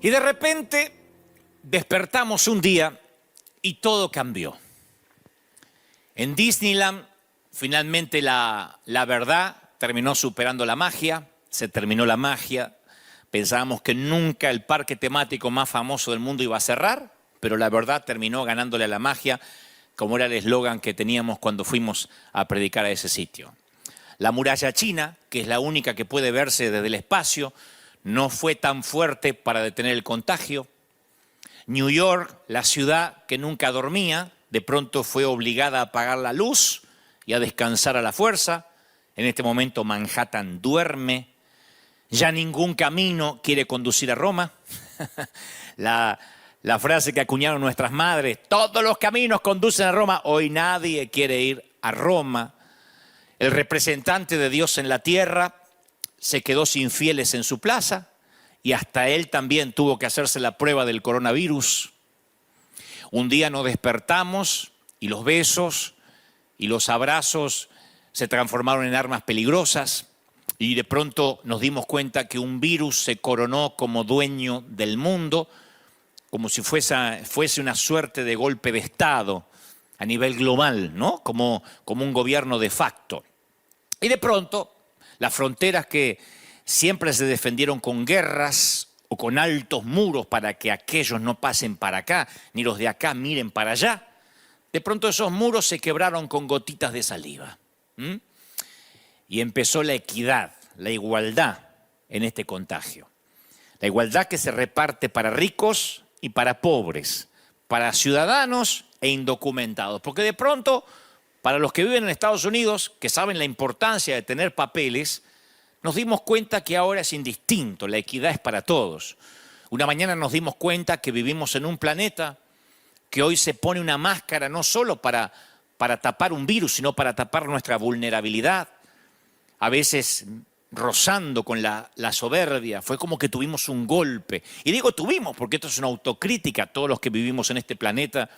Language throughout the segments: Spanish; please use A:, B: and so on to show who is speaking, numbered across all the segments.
A: Y de repente despertamos un día y todo cambió. En Disneyland, finalmente la verdad terminó superando la magia, se terminó la magia. Pensábamos que nunca el parque temático más famoso del mundo iba a cerrar, pero la verdad terminó ganándole a la magia, como era el eslogan que teníamos cuando fuimos a predicar a ese sitio. La muralla china, que es la única que puede verse desde el espacio, no fue tan fuerte para detener el contagio. New York, la ciudad que nunca dormía, de pronto fue obligada a apagar la luz y a descansar a la fuerza. En este momento Manhattan duerme. Ya ningún camino quiere conducir a Roma. La frase que acuñaron nuestras madres, todos los caminos conducen a Roma. Hoy nadie quiere ir a Roma. El representante de Dios en la tierra se quedó sin fieles en su plaza y hasta él también tuvo que hacerse la prueba del coronavirus. Un día nos despertamos y los besos y los abrazos se transformaron en armas peligrosas y de pronto nos dimos cuenta que un virus se coronó como dueño del mundo, como si fuese una suerte de golpe de Estado a nivel global, ¿no? Como un gobierno de facto. Y de pronto, las fronteras que siempre se defendieron con guerras o con altos muros para que aquellos no pasen para acá, ni los de acá miren para allá, de pronto esos muros se quebraron con gotitas de saliva. Y empezó la equidad, la igualdad en este contagio. La igualdad que se reparte para ricos y para pobres, para ciudadanos e indocumentados. Porque de pronto, para los que viven en Estados Unidos, que saben la importancia de tener papeles, nos dimos cuenta que ahora es indistinto, la equidad es para todos. Una mañana nos dimos cuenta que vivimos en un planeta que hoy se pone una máscara no solo para tapar un virus, sino para tapar nuestra vulnerabilidad, a veces rozando con la soberbia. Fue como que tuvimos un golpe. Y digo tuvimos porque esto es una autocrítica a todos los que vivimos en este planeta,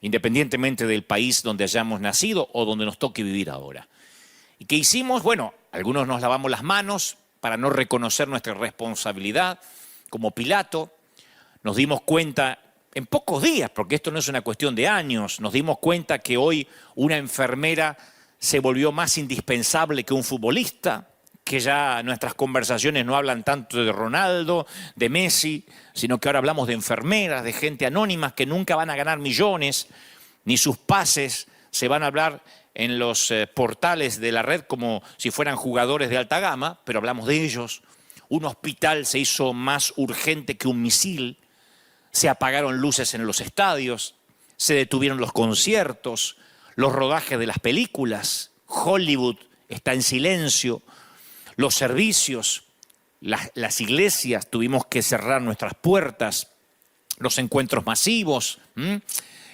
A: independientemente del país donde hayamos nacido o donde nos toque vivir ahora. ¿Y qué hicimos? Bueno, algunos nos lavamos las manos para no reconocer nuestra responsabilidad, como Pilato. Nos dimos cuenta en pocos días, porque esto no es una cuestión de años, nos dimos cuenta que hoy una enfermera se volvió más indispensable que un futbolista, que ya nuestras conversaciones no hablan tanto de Ronaldo, de Messi, sino que ahora hablamos de enfermeras, de gente anónima que nunca van a ganar millones, ni sus pases se van a hablar en los portales de la red como si fueran jugadores de alta gama, pero hablamos de ellos. Un hospital se hizo más urgente que un misil, se apagaron luces en los estadios, se detuvieron los conciertos, los rodajes de las películas, Hollywood está en silencio, los servicios, las iglesias tuvimos que cerrar nuestras puertas, los encuentros masivos.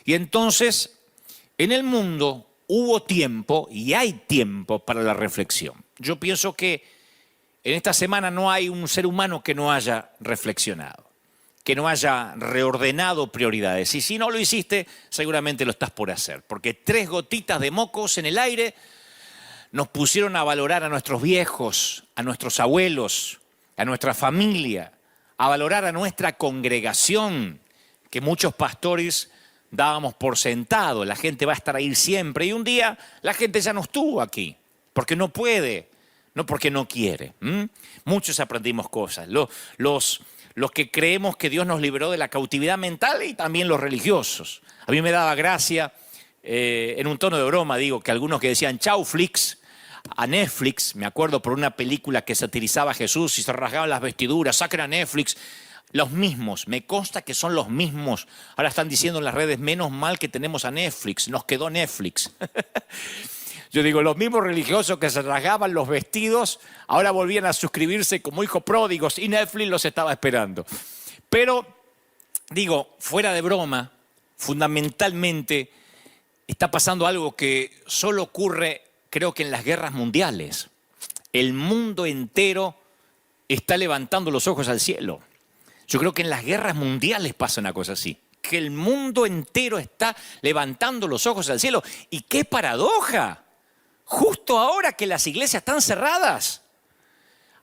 A: Y entonces, en el mundo hubo tiempo y hay tiempo para la reflexión. Yo pienso que en esta semana no hay un ser humano que no haya reflexionado, que no haya reordenado prioridades. Y si no lo hiciste, seguramente lo estás por hacer. Porque 3 gotitas de mocos en el aire nos pusieron a valorar a nuestros viejos, a nuestros abuelos, a nuestra familia, a valorar a nuestra congregación, que muchos pastores dábamos por sentado. La gente va a estar ahí siempre. Y un día la gente ya no estuvo aquí, porque no puede, no porque no quiere. Muchos aprendimos cosas. Los que creemos que Dios nos liberó de la cautividad mental y también los religiosos. A mí me daba gracia, en un tono de broma, digo, que algunos que decían chau Flix a Netflix, me acuerdo por una película que satirizaba a Jesús y se rasgaban las vestiduras, saquen a Netflix. Los mismos, me consta que son los mismos. Ahora están diciendo en las redes, menos mal que tenemos a Netflix, nos quedó Netflix. Yo digo, los mismos religiosos que se rasgaban los vestidos, ahora volvían a suscribirse como hijos pródigos y Netflix los estaba esperando. Pero, digo, fuera de broma, fundamentalmente está pasando algo que solo ocurre, creo que en las guerras mundiales. El mundo entero está levantando los ojos al cielo. Yo creo que en las guerras mundiales pasa una cosa así. Que el mundo entero está levantando los ojos al cielo. ¡Y qué paradoja! Justo ahora que las iglesias están cerradas.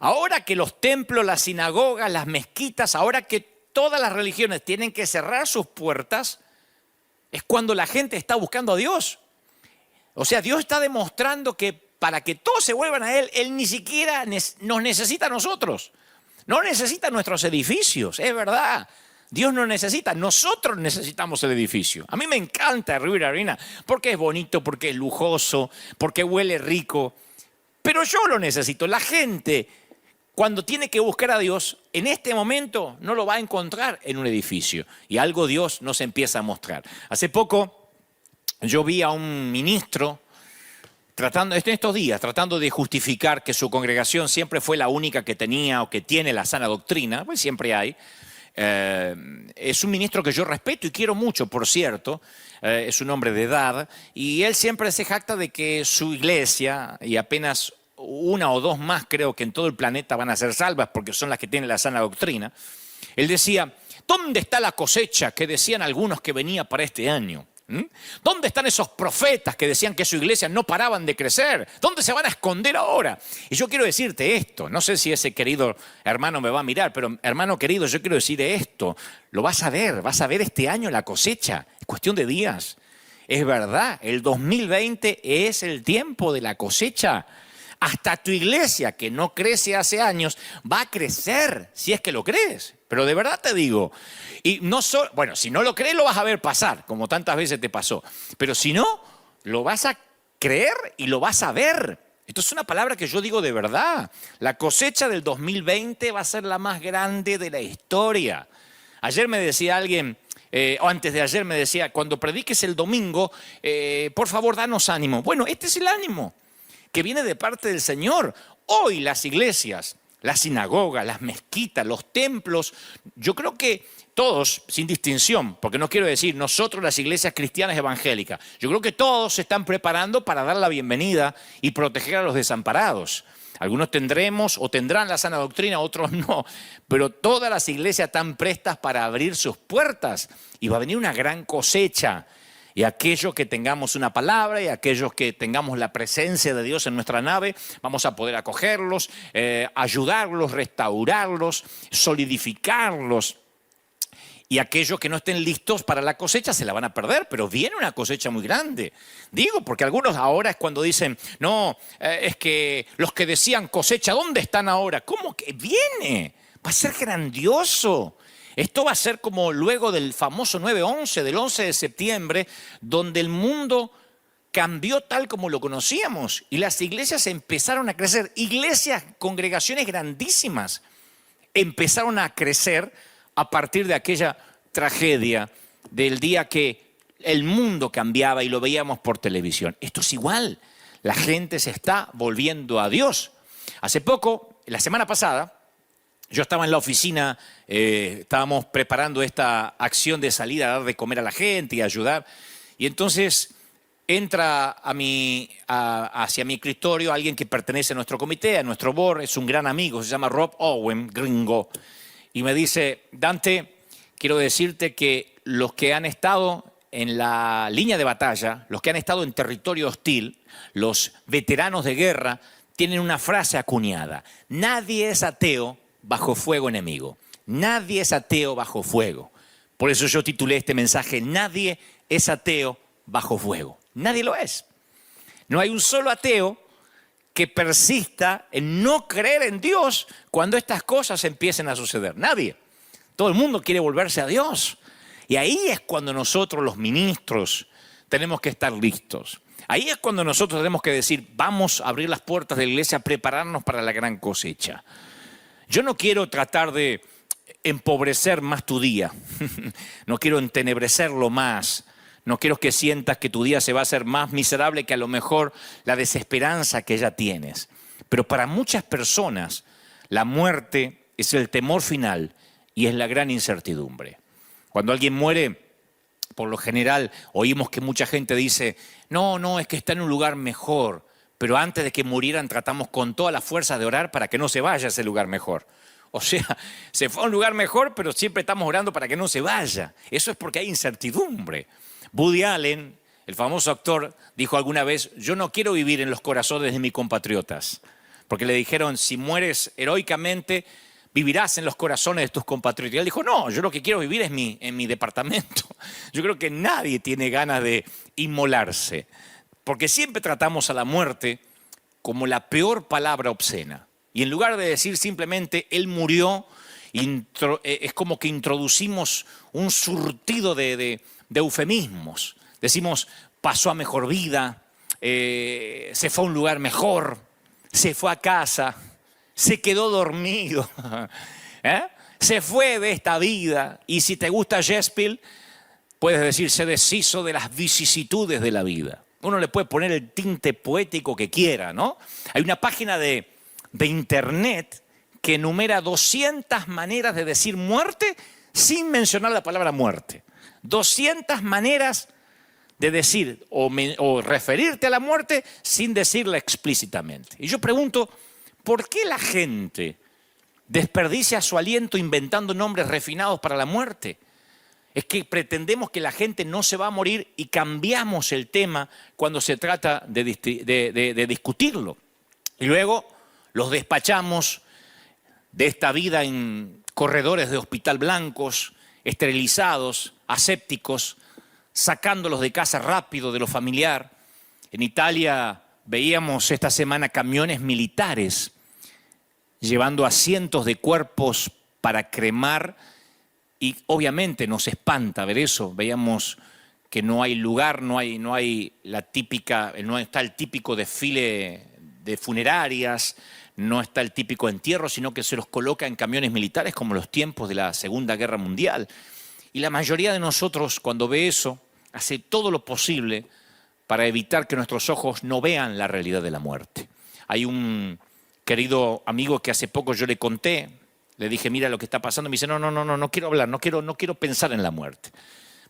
A: Ahora que los templos, las sinagogas, las mezquitas, ahora que todas las religiones tienen que cerrar sus puertas, es cuando la gente está buscando a Dios. O sea, Dios está demostrando que para que todos se vuelvan a Él, Él ni siquiera nos necesita a nosotros. No necesita nuestros edificios, es verdad. Dios no necesita, nosotros necesitamos el edificio. A mí me encanta River Arena porque es bonito, porque es lujoso, porque huele rico. Pero yo lo necesito. La gente, cuando tiene que buscar a Dios, en este momento no lo va a encontrar en un edificio. Y algo Dios nos empieza a mostrar. Hace poco yo vi a un ministro en estos días, tratando de justificar que su congregación siempre fue la única que tenía o que tiene la sana doctrina, pues siempre hay. Es un ministro que yo respeto y quiero mucho, por cierto. Es un hombre de edad y él siempre se jacta de que su iglesia, y apenas una o dos más creo que en todo el planeta van a ser salvas porque son las que tienen la sana doctrina. Él decía, ¿dónde está la cosecha que decían algunos que venía para este año? ¿Dónde están esos profetas que decían que su iglesia no paraban de crecer? ¿Dónde se van a esconder ahora? Y yo quiero decirte esto, no sé si ese querido hermano me va a mirar, pero hermano querido, yo quiero decir esto, lo vas a ver este año la cosecha, es cuestión de días. Es verdad, el 2020 es el tiempo de la cosecha. Hasta tu iglesia, que no crece hace años, va a crecer, si es que lo crees. Pero de verdad te digo, y no solo, bueno, si no lo crees lo vas a ver pasar, como tantas veces te pasó. Pero si no, lo vas a creer y lo vas a ver. Esto es una palabra que yo digo de verdad. La cosecha del 2020 va a ser la más grande de la historia. Ayer me decía alguien, o antes de ayer me decía, cuando prediques el domingo, por favor, danos ánimo. Bueno, este es el ánimo que viene de parte del Señor. Hoy las iglesias, las sinagogas, las mezquitas, los templos, yo creo que todos, sin distinción, porque no quiero decir nosotros las iglesias cristianas evangélicas, yo creo que todos se están preparando para dar la bienvenida y proteger a los desamparados. Algunos tendremos o tendrán la sana doctrina, otros no, pero todas las iglesias están prestas para abrir sus puertas y va a venir una gran cosecha. Y aquellos que tengamos una palabra y aquellos que tengamos la presencia de Dios en nuestra nave, vamos a poder acogerlos, ayudarlos, restaurarlos, solidificarlos. Y aquellos que no estén listos para la cosecha se la van a perder, pero viene una cosecha muy grande. Digo, porque algunos ahora es cuando dicen, no, es que los que decían cosecha, ¿dónde están ahora? ¿Cómo que viene? Va a ser grandioso. Esto va a ser como luego del famoso 9/11, del 11 de septiembre, donde el mundo cambió tal como lo conocíamos y las iglesias empezaron a crecer. Iglesias, congregaciones grandísimas, empezaron a crecer a partir de aquella tragedia del día que el mundo cambiaba y lo veíamos por televisión. Esto es igual, la gente se está volviendo a Dios. Hace poco, la semana pasada, yo estaba en la oficina, estábamos preparando esta acción de salir a dar de comer a la gente y ayudar. Y entonces entra hacia mi escritorio alguien que pertenece a nuestro comité, a nuestro board, es un gran amigo, se llama Rob Owen, gringo. Y me dice, Dante, quiero decirte que los que han estado en la línea de batalla, los que han estado en territorio hostil, los veteranos de guerra, tienen una frase acuñada: nadie es ateo bajo fuego enemigo. Nadie es ateo bajo fuego. Por eso yo titulé este mensaje, nadie es ateo bajo fuego. Nadie lo es. No hay un solo ateo que persista en no creer en Dios cuando estas cosas empiecen a suceder. Nadie. Todo el mundo quiere volverse a Dios. Y ahí es cuando nosotros, los ministros, tenemos que estar listos. Ahí es cuando nosotros tenemos que decir, vamos a abrir las puertas de la iglesia, a prepararnos para la gran cosecha. Yo no quiero tratar de empobrecer más tu día, no quiero entenebrecerlo más, no quiero que sientas que tu día se va a hacer más miserable que a lo mejor la desesperanza que ya tienes. Pero para muchas personas la muerte es el temor final y es la gran incertidumbre. Cuando alguien muere, por lo general oímos que mucha gente dice, no, es que está en un lugar mejor. Pero antes de que murieran tratamos con toda la fuerza de orar para que no se vaya a ese lugar mejor. O sea, se fue a un lugar mejor, pero siempre estamos orando para que no se vaya. Eso es porque hay incertidumbre. Woody Allen, el famoso actor, dijo alguna vez, yo no quiero vivir en los corazones de mis compatriotas. Porque le dijeron, si mueres heroicamente, vivirás en los corazones de tus compatriotas. Y él dijo, no, yo lo que quiero vivir es en mi departamento. Yo creo que nadie tiene ganas de inmolarse, porque siempre tratamos a la muerte como la peor palabra obscena. Y en lugar de decir simplemente, él murió, es como que introducimos un surtido de eufemismos. Decimos, pasó a mejor vida, se fue a un lugar mejor, se fue a casa, se quedó dormido, se fue de esta vida. Y si te gusta Shakespeare, puedes decir, se deshizo de las vicisitudes de la vida. Uno le puede poner el tinte poético que quiera, ¿no? Hay una página de internet que enumera 200 maneras de decir muerte sin mencionar la palabra muerte. 200 maneras de decir o referirte a la muerte sin decirla explícitamente. Y yo pregunto, ¿por qué la gente desperdicia su aliento inventando nombres refinados para la muerte? Es que pretendemos que la gente no se va a morir y cambiamos el tema cuando se trata de discutirlo. Y luego los despachamos de esta vida en corredores de hospital blancos, esterilizados, asépticos, sacándolos de casa rápido, de lo familiar. En Italia veíamos esta semana camiones militares llevando a cientos de cuerpos para cremar y obviamente nos espanta ver eso. Veíamos que no hay lugar, no está el típico desfile de funerarias, no está el típico entierro, sino que se los coloca en camiones militares como los tiempos de la Segunda Guerra Mundial. Y la mayoría de nosotros, cuando ve eso, hace todo lo posible para evitar que nuestros ojos no vean la realidad de la muerte. Hay un querido amigo que hace poco yo le conté, le dije, mira lo que está pasando, me dice, no quiero hablar, no quiero pensar en la muerte.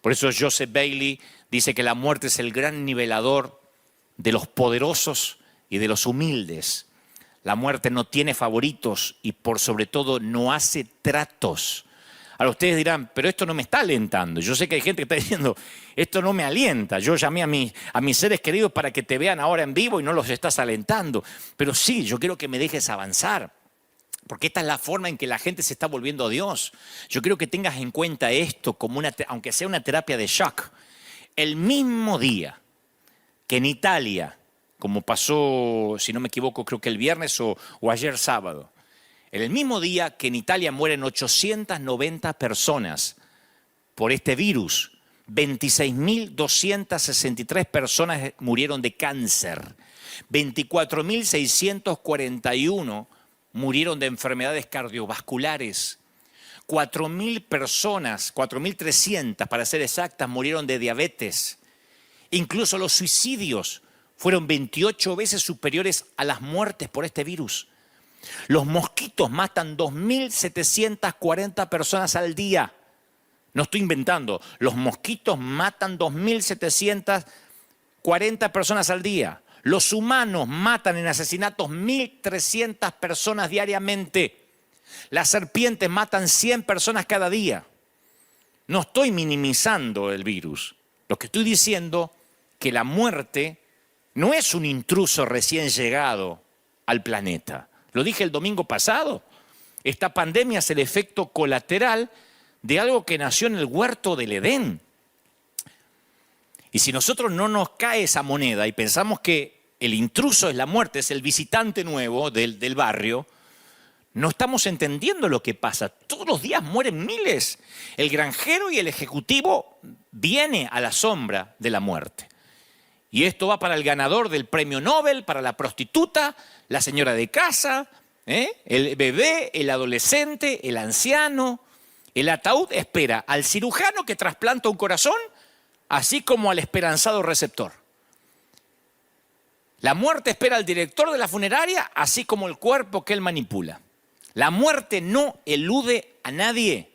A: Por eso Joseph Bailey dice que la muerte es el gran nivelador de los poderosos y de los humildes. La muerte no tiene favoritos y por sobre todo no hace tratos. Ahora ustedes dirán, pero esto no me está alentando. Yo sé que hay gente que está diciendo, esto no me alienta. Yo llamé a mis seres queridos para que te vean ahora en vivo y no los estás alentando. Pero sí, yo quiero que me dejes avanzar. Porque esta es la forma en que la gente se está volviendo a Dios. Yo quiero que tengas en cuenta esto como aunque sea una terapia de shock. El mismo día que en Italia, como pasó, si no me equivoco, creo que el viernes o ayer sábado, en el mismo día que en Italia mueren 890 personas por este virus, 26.263 personas murieron de cáncer, 24.641 murieron de enfermedades cardiovasculares, 4.000 personas, 4.300 para ser exactas, murieron de diabetes. Incluso los suicidios fueron 28 veces superiores a las muertes por este virus. Los mosquitos matan 2.740 personas al día. No estoy inventando. Los mosquitos matan 2.740 personas al día. Los humanos matan en asesinatos 1.300 personas diariamente. Las serpientes matan 100 personas cada día. No estoy minimizando el virus. Lo que estoy diciendo es que la muerte no es un intruso recién llegado al planeta. Lo dije el domingo pasado. Esta pandemia es el efecto colateral de algo que nació en el huerto del Edén. Y si nosotros no nos cae esa moneda y pensamos que el intruso es la muerte, es el visitante nuevo del barrio, no estamos entendiendo lo que pasa. Todos los días mueren miles. El granjero y el ejecutivo viene a la sombra de la muerte. Y esto va para el ganador del premio Nobel, para la prostituta, la señora de casa, el bebé, el adolescente, el anciano. El ataúd espera al cirujano que trasplanta un corazón, así como al esperanzado receptor. La muerte espera al director de la funeraria, así como el cuerpo que él manipula. La muerte no elude a nadie.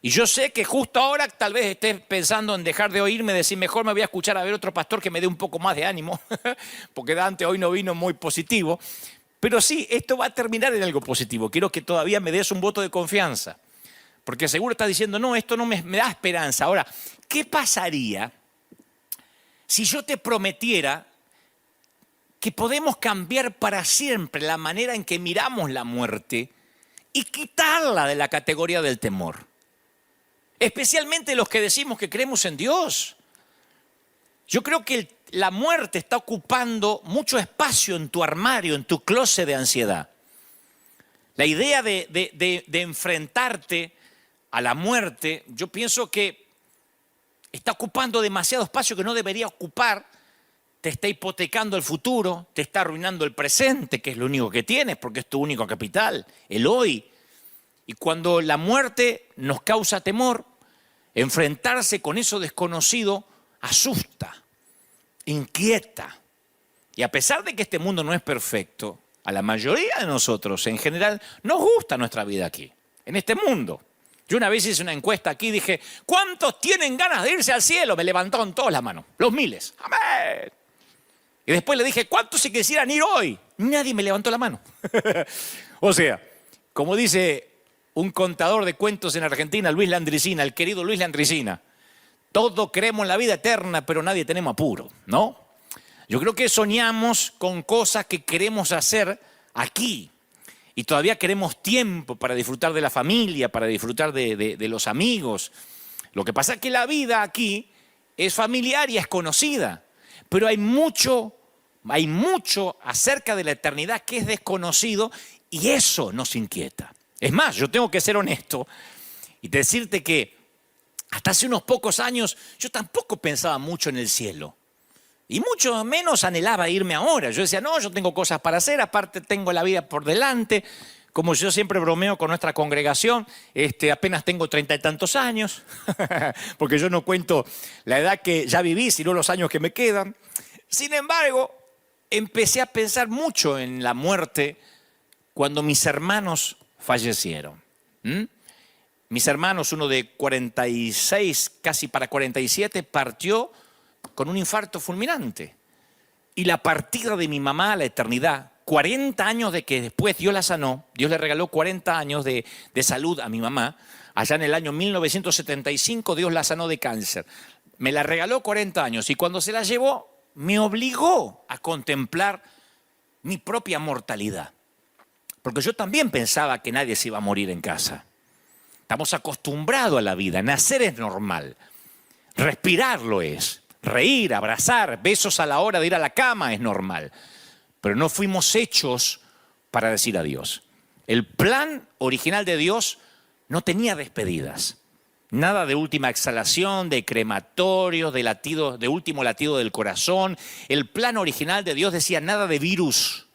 A: Y yo sé que justo ahora tal vez estés pensando en dejar de oírme, decir mejor me voy a escuchar a ver otro pastor que me dé un poco más de ánimo, porque Dante hoy no vino muy positivo. Pero sí, esto va a terminar en algo positivo. Quiero que todavía me des un voto de confianza, porque seguro estás diciendo, no, esto no me da esperanza. Ahora, ¿qué pasaría si yo te prometiera que podemos cambiar para siempre la manera en que miramos la muerte y quitarla de la categoría del temor. Especialmente los que decimos que creemos en Dios. Yo creo que la muerte está ocupando mucho espacio en tu armario, en tu closet de ansiedad. La idea de enfrentarte a la muerte, yo pienso que está ocupando demasiado espacio que no debería ocupar. Te está hipotecando el futuro, te está arruinando el presente, que es lo único que tienes, porque es tu único capital, el hoy. Y cuando la muerte nos causa temor, enfrentarse con eso desconocido asusta, inquieta. Y a pesar de que este mundo no es perfecto, a la mayoría de nosotros en general nos gusta nuestra vida aquí, en este mundo. Yo una vez hice una encuesta aquí y dije, ¿cuántos tienen ganas de irse al cielo? Me levantaron todas las manos, los miles. ¡Amén! Y después le dije, ¿cuántos se quisieran ir hoy? Nadie me levantó la mano. O sea, como dice un contador de cuentos en Argentina, Luis Landricina, el querido Luis Landricina, todos creemos en la vida eterna, pero nadie tenemos apuro, ¿no? Yo creo que soñamos con cosas que queremos hacer aquí. Y todavía queremos tiempo para disfrutar de la familia, para disfrutar de los amigos. Lo que pasa es que la vida aquí es familiar y es conocida. Pero hay mucho acerca de la eternidad que es desconocido y eso nos inquieta. Es más, yo tengo que ser honesto y decirte que hasta hace unos pocos años yo tampoco pensaba mucho en el cielo. Y mucho menos anhelaba irme ahora. Yo decía, no, yo tengo cosas para hacer, aparte tengo la vida por delante. Como yo siempre bromeo con nuestra congregación, apenas tengo 30 y tantos años, porque yo no cuento la edad que ya viví, sino los años que me quedan. Sin embargo, empecé a pensar mucho en la muerte cuando mis hermanos fallecieron. Mis hermanos, uno de 46, casi para 47, partió con un infarto fulminante. Y la partida de mi mamá a la eternidad, 40 años de que después Dios la sanó, Dios le regaló 40 años de salud a mi mamá. Allá en el año 1975 Dios la sanó de cáncer. Me la regaló 40 años y cuando se la llevó me obligó a contemplar mi propia mortalidad. Porque yo también pensaba que nadie se iba a morir en casa. Estamos acostumbrados a la vida, nacer es normal, respirar lo es. Reír, abrazar, besos a la hora de ir a la cama es normal. Pero no fuimos hechos para decir adiós. El plan original de Dios no tenía despedidas. Nada de última exhalación, de crematorio, de último latido del corazón. El plan original de Dios decía nada de virus.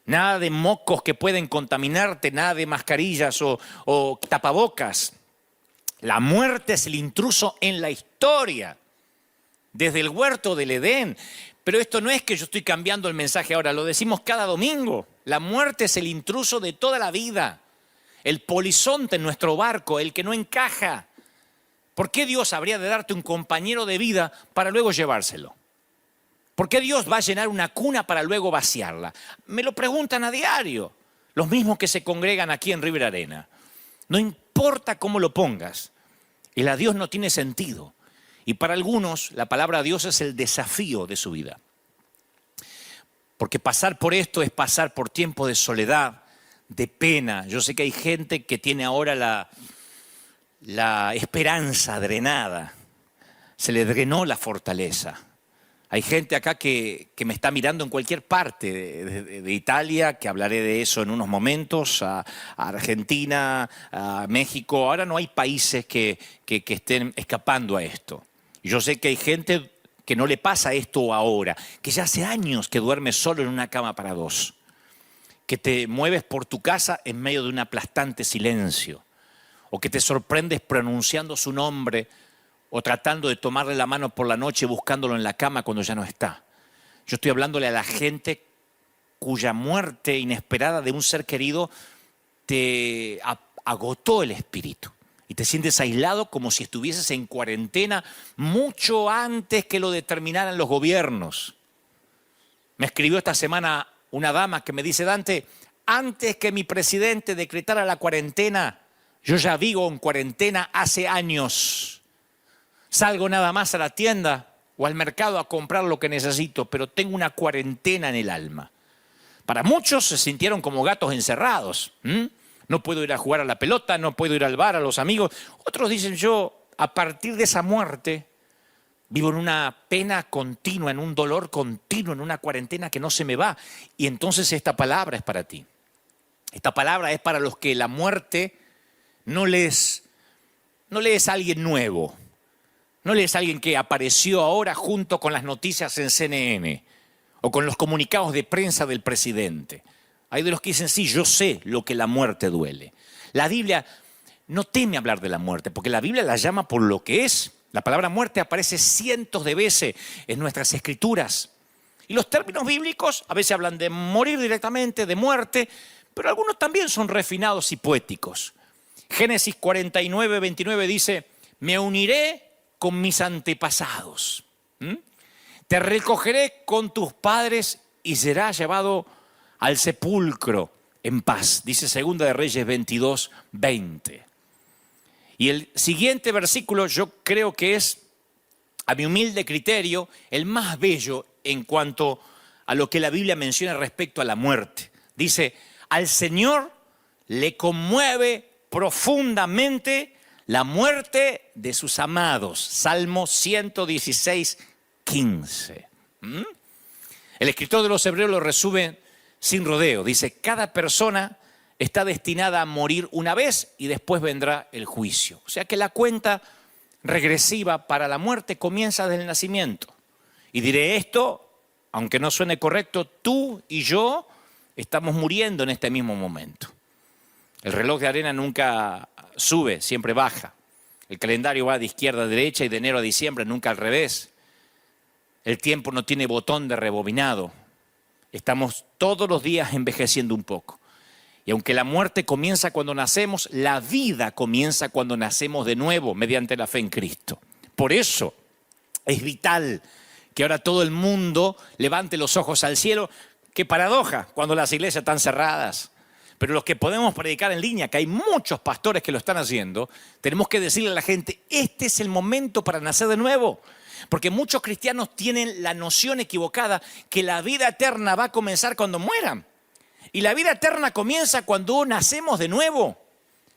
A: Nada de mocos que pueden contaminarte, nada de mascarillas o tapabocas. La muerte es el intruso en la historia. Desde el huerto del Edén. Pero esto no es que yo estoy cambiando el mensaje ahora, lo decimos cada domingo. La muerte es el intruso de toda la vida. El polizonte en nuestro barco, el que no encaja. ¿Por qué Dios habría de darte un compañero de vida para luego llevárselo? ¿Por qué Dios va a llenar una cuna para luego vaciarla? Me lo preguntan a diario. Los mismos que se congregan aquí en River Arena. No importa cómo lo pongas, el adiós no tiene sentido. Y para algunos la palabra Dios es el desafío de su vida. Porque pasar por esto es pasar por tiempo de soledad, de pena. Yo sé que hay gente que tiene ahora la esperanza drenada. Se le drenó la fortaleza. Hay gente acá que me está mirando en cualquier parte de Italia, que hablaré de eso en unos momentos, a Argentina, a México. Ahora no hay países que estén escapando a esto. Yo sé que hay gente que no le pasa esto ahora, que ya hace años que duerme solo en una cama para dos, que te mueves por tu casa en medio de un aplastante silencio, o que te sorprendes pronunciando su nombre o tratando de tomarle la mano por la noche buscándolo en la cama cuando ya no está. Yo estoy hablándole a la gente cuya muerte inesperada de un ser querido te agotó el espíritu. Y te sientes aislado como si estuvieses en cuarentena mucho antes que lo determinaran los gobiernos. Me escribió esta semana una dama que me dice, Dante, antes que mi presidente decretara la cuarentena, yo ya vivo en cuarentena hace años. Salgo nada más a la tienda o al mercado a comprar lo que necesito, pero tengo una cuarentena en el alma. Para muchos se sintieron como gatos encerrados. no puedo ir a jugar a la pelota, no puedo ir al bar, a los amigos. Otros dicen, yo a partir de esa muerte vivo en una pena continua, en un dolor continuo, en una cuarentena que no se me va. Y entonces esta palabra es para ti. Esta palabra es para los que la muerte no les es alguien nuevo. No lees a alguien que apareció ahora junto con las noticias en CNN o con los comunicados de prensa del presidente. Hay de los que dicen, sí, yo sé lo que la muerte duele. La Biblia no teme hablar de la muerte, porque la Biblia la llama por lo que es. La palabra muerte aparece cientos de veces en nuestras escrituras. Y los términos bíblicos a veces hablan de morir directamente, de muerte, pero algunos también son refinados y poéticos. Génesis 49, 29 dice, me uniré con mis antepasados. Te recogeré con tus padres y serás llevado al sepulcro en paz. Dice 2 de Reyes 22, 20. Y el siguiente versículo yo creo que es, a mi humilde criterio, el más bello en cuanto a lo que la Biblia menciona respecto a la muerte. Dice, al Señor le conmueve profundamente la muerte de sus amados. Salmo 116, 15. El escritor de los Hebreos lo resume sin rodeo. Dice, cada persona está destinada a morir una vez y después vendrá el juicio. O sea que la cuenta regresiva para la muerte comienza desde el nacimiento. Y diré esto, aunque no suene correcto, tú y yo estamos muriendo en este mismo momento. El reloj de arena nunca sube, siempre baja. El calendario va de izquierda a derecha y de enero a diciembre, nunca al revés. El tiempo no tiene botón de rebobinado. Estamos todos los días envejeciendo un poco. Y aunque la muerte comienza cuando nacemos, la vida comienza cuando nacemos de nuevo mediante la fe en Cristo. Por eso es vital que ahora todo el mundo levante los ojos al cielo. Qué paradoja cuando las iglesias están cerradas. Pero los que podemos predicar en línea, que hay muchos pastores que lo están haciendo, tenemos que decirle a la gente, este es el momento para nacer de nuevo. Porque muchos cristianos tienen la noción equivocada que la vida eterna va a comenzar cuando mueran. Y la vida eterna comienza cuando nacemos de nuevo,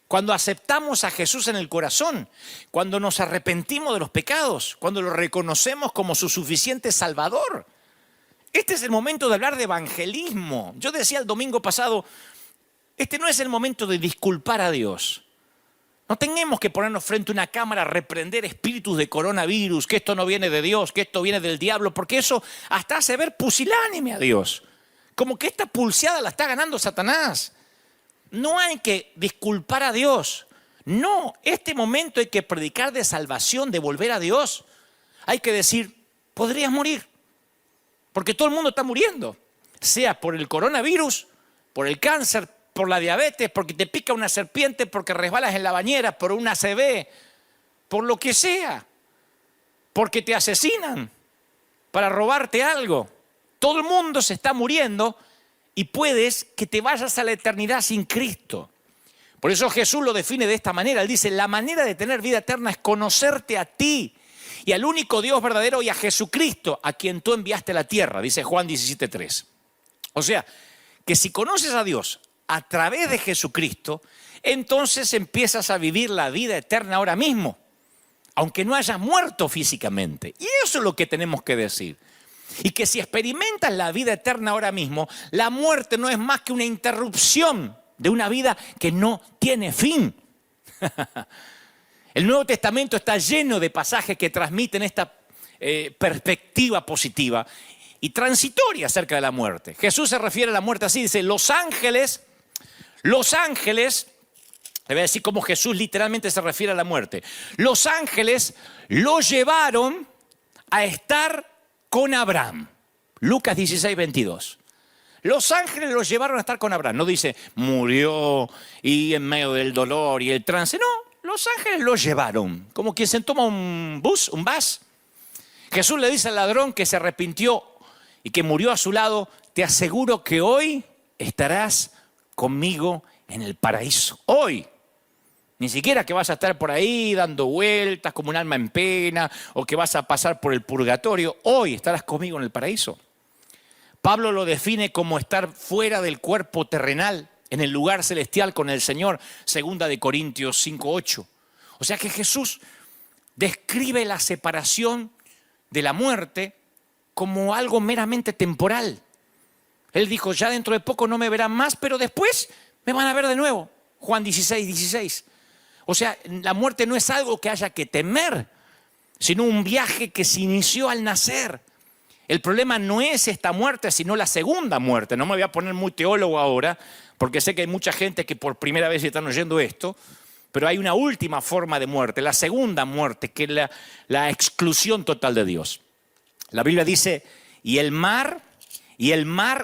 A: cuando aceptamos a Jesús en el corazón, cuando nos arrepentimos de los pecados, cuando lo reconocemos como su suficiente Salvador. Este es el momento de hablar de evangelismo. Yo decía el domingo pasado, este no es el momento de disculpar a Dios. No tenemos que ponernos frente a una cámara a reprender espíritus de coronavirus, que esto no viene de Dios, que esto viene del diablo, porque eso hasta hace ver pusilánime a Dios. Como que esta pulseada la está ganando Satanás. No hay que disculpar a Dios. No, este momento hay que predicar de salvación, de volver a Dios. Hay que decir, podrías morir, porque todo el mundo está muriendo. Sea por el coronavirus, por el cáncer, por la diabetes, porque te pica una serpiente, porque resbalas en la bañera, por una ACV, por lo que sea, porque te asesinan para robarte algo. Todo el mundo se está muriendo y puedes que te vayas a la eternidad sin Cristo. Por eso Jesús lo define de esta manera. Él dice, la manera de tener vida eterna es conocerte a ti y al único Dios verdadero y a Jesucristo, a quien tú enviaste a la tierra, dice Juan 17:3. O sea, que si conoces a Dios a través de Jesucristo, entonces empiezas a vivir la vida eterna ahora mismo, aunque no hayas muerto físicamente. Y eso es lo que tenemos que decir. Y que si experimentas la vida eterna ahora mismo, la muerte no es más que una interrupción de una vida que no tiene fin. El Nuevo Testamento está lleno de pasajes que transmiten esta perspectiva positiva y transitoria acerca de la muerte. Jesús se refiere a la muerte así, dice, los ángeles, le voy a decir cómo Jesús literalmente se refiere a la muerte. Los ángeles lo llevaron a estar con Abraham. Lucas 16, 22. Los ángeles lo llevaron a estar con Abraham. No dice, murió y en medio del dolor y el trance. No, los ángeles lo llevaron. Como quien se toma un bus. Jesús le dice al ladrón que se arrepintió y que murió a su lado, te aseguro que hoy estarás conmigo en el paraíso. Hoy. Ni siquiera que vas a estar por ahí dando vueltas como un alma en pena o que vas a pasar por el purgatorio. Hoy estarás conmigo en el paraíso. Pablo lo define como estar fuera del cuerpo terrenal, en el lugar celestial con el Señor, 2 Corintios 5:8. O sea que Jesús describe la separación de la muerte como algo meramente temporal. Él dijo, ya dentro de poco no me verán más, pero después me van a ver de nuevo. Juan 16:16. O sea, la muerte no es algo que haya que temer, sino un viaje que se inició al nacer. El problema no es esta muerte, sino la segunda muerte. No me voy a poner muy teólogo ahora, porque sé que hay mucha gente que por primera vez están oyendo esto, pero hay una última forma de muerte, la segunda muerte, que es la exclusión total de Dios. La Biblia dice, y el mar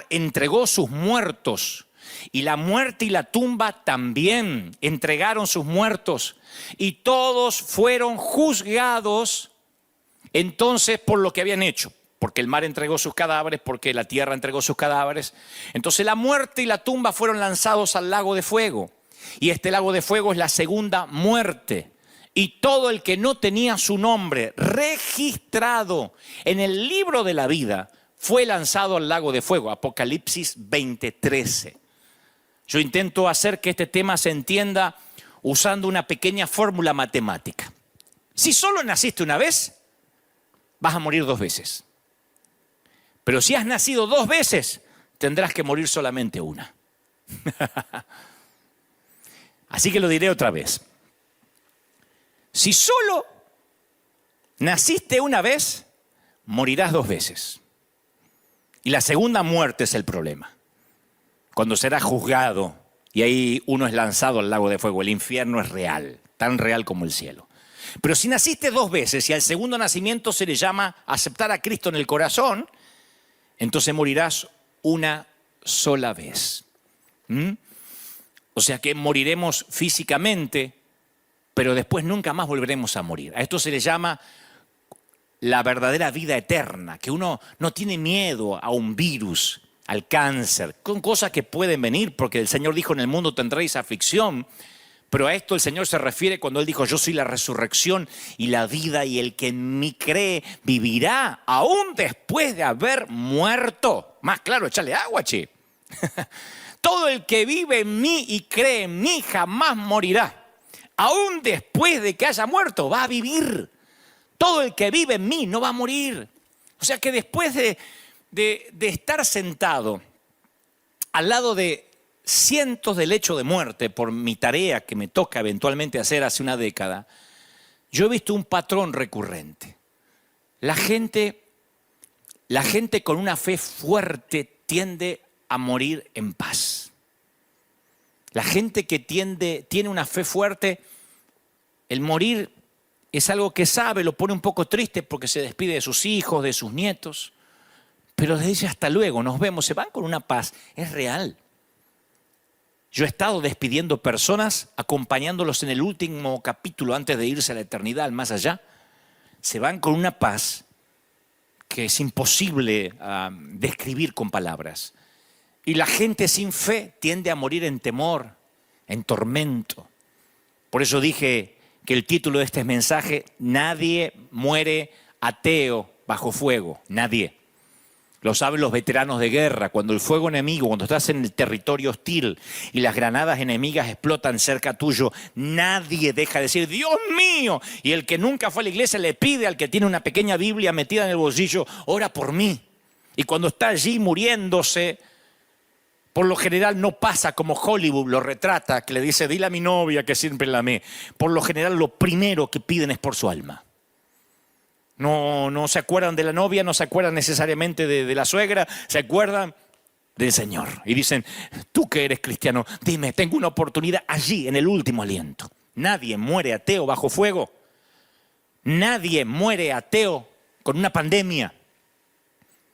A: entregó sus muertos, y la muerte y la tumba también entregaron sus muertos, y todos fueron juzgados entonces por lo que habían hecho, porque el mar entregó sus cadáveres, porque la tierra entregó sus cadáveres. Entonces la muerte y la tumba fueron lanzados al lago de fuego, y este lago de fuego es la segunda muerte. Y todo el que no tenía su nombre registrado en el libro de la vida fue lanzado al lago de fuego. Apocalipsis 20:13. Yo intento hacer que este tema se entienda usando una pequeña fórmula matemática. Si solo naciste una vez, vas a morir 2 veces. Pero si has nacido 2 veces, tendrás que morir solamente una. Así que lo diré otra vez. Si solo naciste una vez, morirás 2 veces. Y la segunda muerte es el problema. Cuando serás juzgado y ahí uno es lanzado al lago de fuego. El infierno es real, tan real como el cielo. Pero si naciste 2 veces y al segundo nacimiento se le llama aceptar a Cristo en el corazón, entonces morirás una sola vez. O sea que moriremos físicamente, pero después nunca más volveremos a morir. A esto se le llama la verdadera vida eterna, que uno no tiene miedo a un virus, al cáncer, con cosas que pueden venir, porque el Señor dijo, en el mundo tendréis aflicción, pero a esto el Señor se refiere cuando Él dijo, yo soy la resurrección y la vida, y el que en mí cree vivirá aún después de haber muerto. Más claro, échale agua, che. Todo el que vive en mí y cree en mí jamás morirá. Aún después de que haya muerto, va a vivir. Todo el que vive en mí no va a morir. O sea que después de estar sentado al lado de cientos de lechos de muerte por mi tarea que me toca eventualmente hacer hace una década, yo he visto un patrón recurrente. La gente con una fe fuerte tiende a morir en paz. La gente que tiene una fe fuerte, el morir es algo que sabe, lo pone un poco triste porque se despide de sus hijos, de sus nietos, pero les dice hasta luego, nos vemos, se van con una paz, es real. Yo he estado despidiendo personas, acompañándolos en el último capítulo antes de irse a la eternidad, al más allá. Se van con una paz que es imposible describir con palabras. Y la gente sin fe tiende a morir en temor, en tormento. Por eso dije que el título de este mensaje, nadie muere ateo bajo fuego, nadie. Lo saben los veteranos de guerra, cuando el fuego enemigo, cuando estás en el territorio hostil y las granadas enemigas explotan cerca tuyo, nadie deja de decir, Dios mío. Y el que nunca fue a la iglesia le pide al que tiene una pequeña Biblia metida en el bolsillo, ora por mí. Y cuando está allí muriéndose, por lo general no pasa como Hollywood lo retrata, que le dice, dile a mi novia que siempre la amé. Por lo general lo primero que piden es por su alma. No se acuerdan de la novia, no se acuerdan necesariamente de la suegra, se acuerdan del Señor. Y dicen, tú que eres cristiano, dime, tengo una oportunidad allí en el último aliento. Nadie muere ateo bajo fuego. Nadie muere ateo con una pandemia.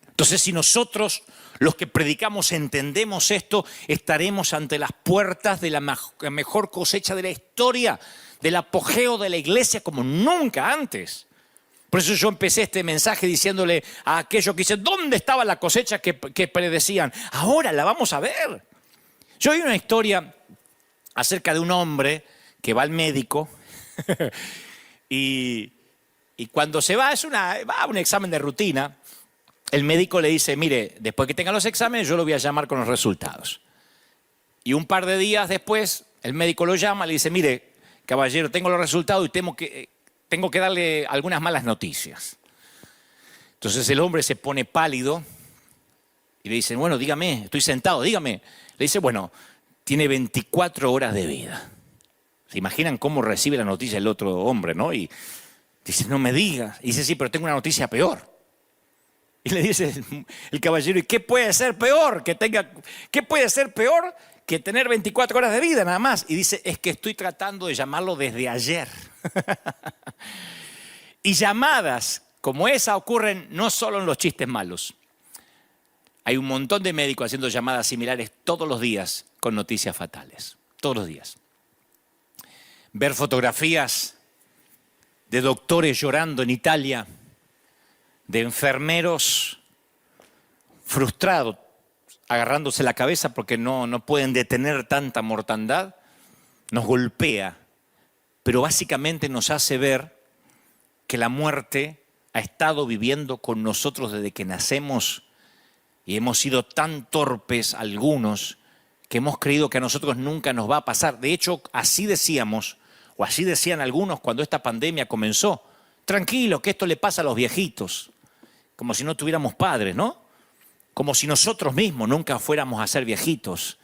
A: Entonces, si nosotros, los que predicamos, entendemos esto, estaremos ante las puertas de la mejor cosecha de la historia, del apogeo de la iglesia como nunca antes. Por eso yo empecé este mensaje diciéndole a aquellos que dicen, ¿dónde estaba la cosecha que predecían? Ahora la vamos a ver. Yo oí una historia acerca de un hombre que va al médico y cuando se va, va a un examen de rutina, el médico le dice, mire, después que tenga los exámenes yo lo voy a llamar con los resultados. Y un par de días después, el médico lo llama, le dice, mire, caballero, tengo los resultados y tengo que darle algunas malas noticias. Entonces el hombre se pone pálido y le dice, bueno, dígame, estoy sentado, dígame. Le dice, bueno, tiene 24 horas de vida. ¿Se imaginan cómo recibe la noticia el otro hombre, no? Y dice, no me digas. Y dice, sí, pero tengo una noticia peor. Y le dice el caballero, ¿y qué puede ser peor? ¿Qué puede ser peor que tener 24 horas de vida nada más? Y dice, es que estoy tratando de llamarlo desde ayer. Y llamadas como esa ocurren no solo en los chistes malos. Hay un montón de médicos haciendo llamadas similares todos los días con noticias fatales. Todos los días. Ver fotografías de doctores llorando en Italia, de enfermeros frustrados, agarrándose la cabeza porque no pueden detener tanta mortandad, nos golpea, pero básicamente nos hace ver que la muerte ha estado viviendo con nosotros desde que nacemos y hemos sido tan torpes algunos que hemos creído que a nosotros nunca nos va a pasar. De hecho, así decíamos, o así decían algunos cuando esta pandemia comenzó. Tranquilo, que esto le pasa a los viejitos. Como si no tuviéramos padres, ¿no? Como si nosotros mismos nunca fuéramos a ser viejitos.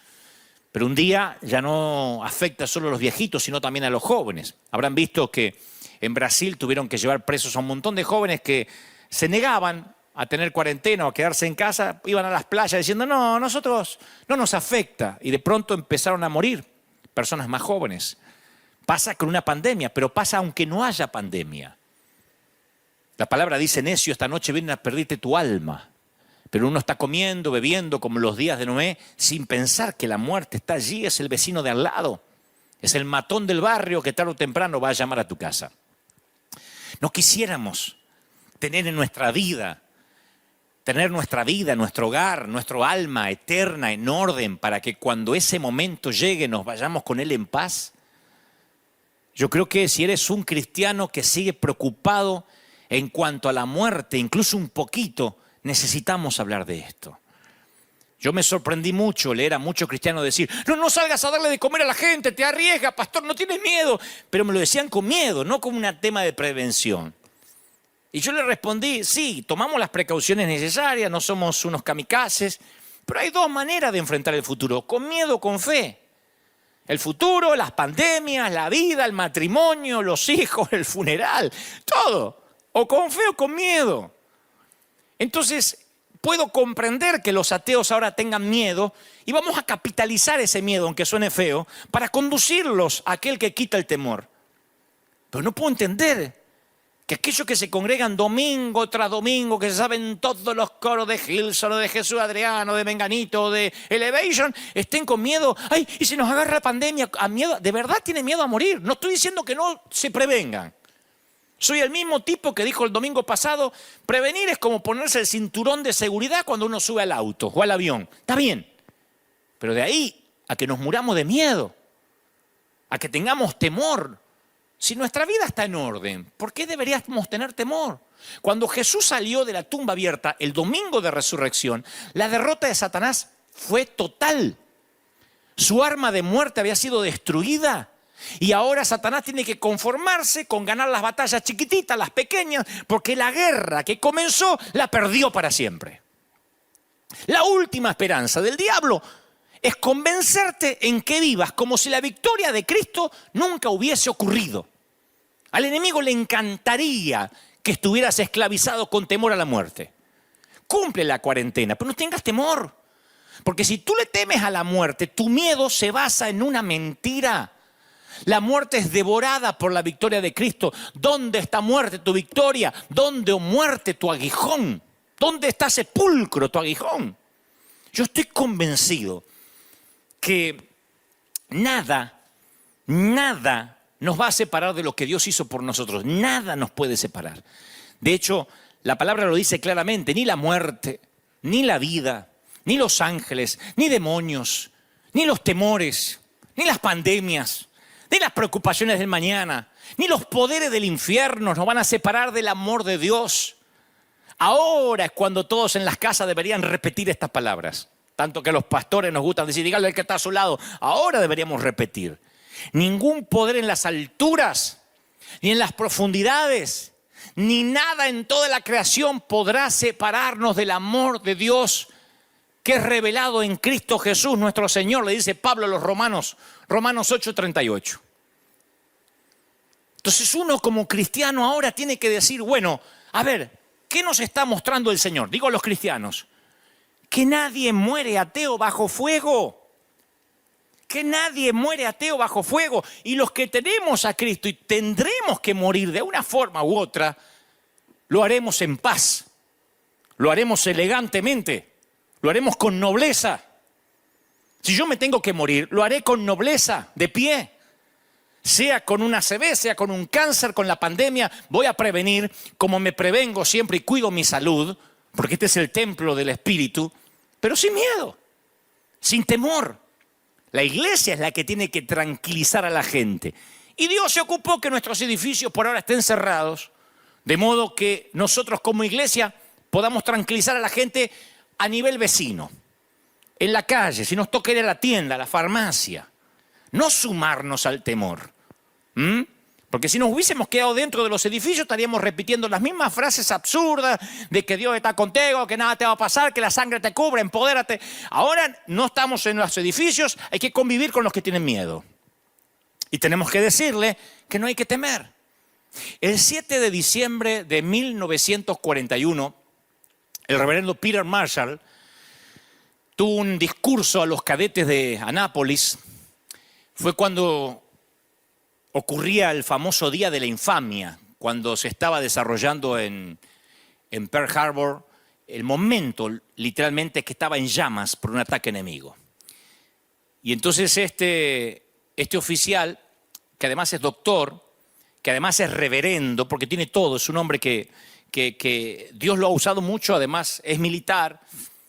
A: Pero un día ya no afecta solo a los viejitos, sino también a los jóvenes. Habrán visto que en Brasil tuvieron que llevar presos a un montón de jóvenes que se negaban a tener cuarentena o a quedarse en casa, iban a las playas diciendo, no, nosotros no nos afecta. Y de pronto empezaron a morir personas más jóvenes. Pasa con una pandemia, pero pasa aunque no haya pandemia. La palabra dice, necio, esta noche vienen a perderte tu alma. Pero uno está comiendo, bebiendo, como los días de Noé, sin pensar que la muerte está allí, es el vecino de al lado. Es el matón del barrio que tarde o temprano va a llamar a tu casa. No quisiéramos tener nuestra vida, nuestro hogar, nuestro alma eterna en orden para que cuando ese momento llegue nos vayamos con él en paz. Yo creo que si eres un cristiano que sigue preocupado en cuanto a la muerte, incluso un poquito, necesitamos hablar de esto. Yo me sorprendí mucho leer a muchos cristianos decir, no salgas a darle de comer a la gente, te arriesgas, pastor, no tienes miedo. Pero me lo decían con miedo, no como un tema de prevención. Y yo le respondí, sí, tomamos las precauciones necesarias, no somos unos kamikazes, pero hay dos maneras de enfrentar el futuro, con miedo o con fe. El futuro, las pandemias, la vida, el matrimonio, los hijos, el funeral, todo. O con fe o con miedo. Entonces, puedo comprender que los ateos ahora tengan miedo y vamos a capitalizar ese miedo, aunque suene feo, para conducirlos a aquel que quita el temor. Pero no puedo entender que aquellos que se congregan domingo tras domingo, que se saben todos los coros de Hillsong, de Jesús Adriano, de Menganito, de Elevation, estén con miedo. Ay, y si nos agarra la pandemia, a miedo, de verdad tienen miedo a morir. No estoy diciendo que no se prevengan. Soy el mismo tipo que dijo el domingo pasado, prevenir es como ponerse el cinturón de seguridad cuando uno sube al auto o al avión. Está bien, pero de ahí a que nos muramos de miedo, a que tengamos temor. Si nuestra vida está en orden, ¿por qué deberíamos tener temor? Cuando Jesús salió de la tumba abierta el domingo de resurrección, la derrota de Satanás fue total. Su arma de muerte había sido destruida. Y ahora Satanás tiene que conformarse con ganar las batallas chiquititas, las pequeñas, porque la guerra que comenzó la perdió para siempre. La última esperanza del diablo es convencerte en que vivas como si la victoria de Cristo nunca hubiese ocurrido. Al enemigo le encantaría que estuvieras esclavizado con temor a la muerte. Cumple la cuarentena, pero no tengas temor. Porque si tú le temes a la muerte, tu miedo se basa en una mentira. La muerte es devorada por la victoria de Cristo. ¿Dónde está muerte tu victoria? ¿Dónde, oh muerte, tu aguijón? ¿Dónde está sepulcro tu aguijón? Yo estoy convencido que nada nos va a separar de lo que Dios hizo por nosotros. Nada nos puede separar. De hecho, la palabra lo dice claramente, ni la muerte, ni la vida, ni los ángeles, ni demonios, ni los temores, ni las pandemias, ni las preocupaciones del mañana, ni los poderes del infierno nos van a separar del amor de Dios. Ahora es cuando todos en las casas deberían repetir estas palabras. Tanto que los pastores nos gustan decir, dígale al que está a su lado. Ahora deberíamos repetir. Ningún poder en las alturas, ni en las profundidades, ni nada en toda la creación podrá separarnos del amor de Dios que es revelado en Cristo Jesús, nuestro Señor, le dice Pablo a los Romanos 8:38. Entonces uno como cristiano ahora tiene que decir, bueno, a ver, ¿qué nos está mostrando el Señor? Digo a los cristianos, que nadie muere ateo bajo fuego. Que nadie muere ateo bajo fuego. Y los que tenemos a Cristo y tendremos que morir de una forma u otra, lo haremos en paz. Lo haremos elegantemente. Lo haremos con nobleza. Si yo me tengo que morir, lo haré con nobleza, de pie. Sea con una ACV, sea con un cáncer, con la pandemia, voy a prevenir como me prevengo siempre y cuido mi salud, porque este es el templo del Espíritu, pero sin miedo, sin temor. La iglesia es la que tiene que tranquilizar a la gente. Y Dios se ocupó que nuestros edificios por ahora estén cerrados, de modo que nosotros como iglesia podamos tranquilizar a la gente a nivel vecino, en la calle, si nos toca ir a la tienda, a la farmacia. No sumarnos al temor. Porque si nos hubiésemos quedado dentro de los edificios estaríamos repitiendo las mismas frases absurdas de que Dios está contigo, que nada te va a pasar, que la sangre te cubre, empodérate. Ahora no estamos en los edificios, hay que convivir con los que tienen miedo. Y tenemos que decirle que no hay que temer. El 7 de diciembre de 1941, el reverendo Peter Marshall tuvo un discurso a los cadetes de Annapolis. Fue cuando ocurría el famoso Día de la Infamia, cuando se estaba desarrollando en Pearl Harbor el momento literalmente que estaba en llamas por un ataque enemigo. Y entonces este oficial, que además es doctor, que además es reverendo, porque tiene todo, es un hombre que Dios lo ha usado mucho, además es militar,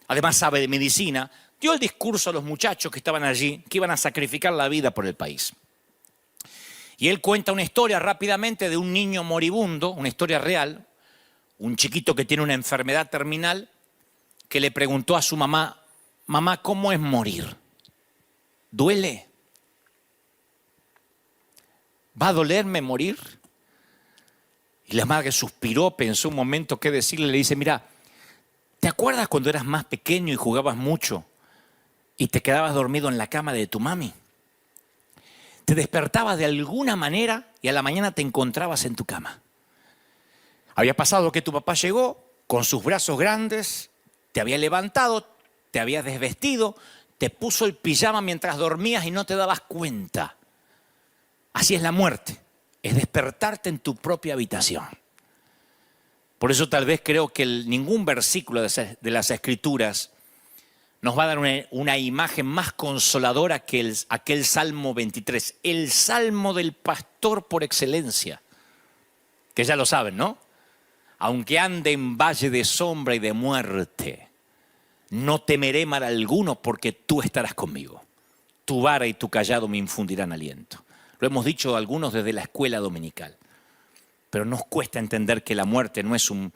A: además sabe de medicina, dio el discurso a los muchachos que estaban allí, que iban a sacrificar la vida por el país. Y él cuenta una historia rápidamente de un niño moribundo, una historia real, un chiquito que tiene una enfermedad terminal, que le preguntó a su mamá, mamá, ¿cómo es morir? ¿Duele? ¿Va a dolerme morir? Y la madre suspiró, pensó un momento qué decirle, le dice, mira, ¿te acuerdas cuando eras más pequeño y jugabas mucho y te quedabas dormido en la cama de tu mami? Te despertabas de alguna manera y a la mañana te encontrabas en tu cama. Había pasado que tu papá llegó con sus brazos grandes, te había levantado, te había desvestido, te puso el pijama mientras dormías y no te dabas cuenta. Así es la muerte, es despertarte en tu propia habitación. Por eso tal vez creo que ningún versículo de las Escrituras nos va a dar una imagen más consoladora que aquel Salmo 23, el Salmo del pastor por excelencia, que ya lo saben, ¿no? Aunque ande en valle de sombra y de muerte, no temeré mal alguno porque tú estarás conmigo. Tu vara y tu cayado me infundirán aliento. Lo hemos dicho algunos desde la escuela dominical, pero nos cuesta entender que la muerte no es un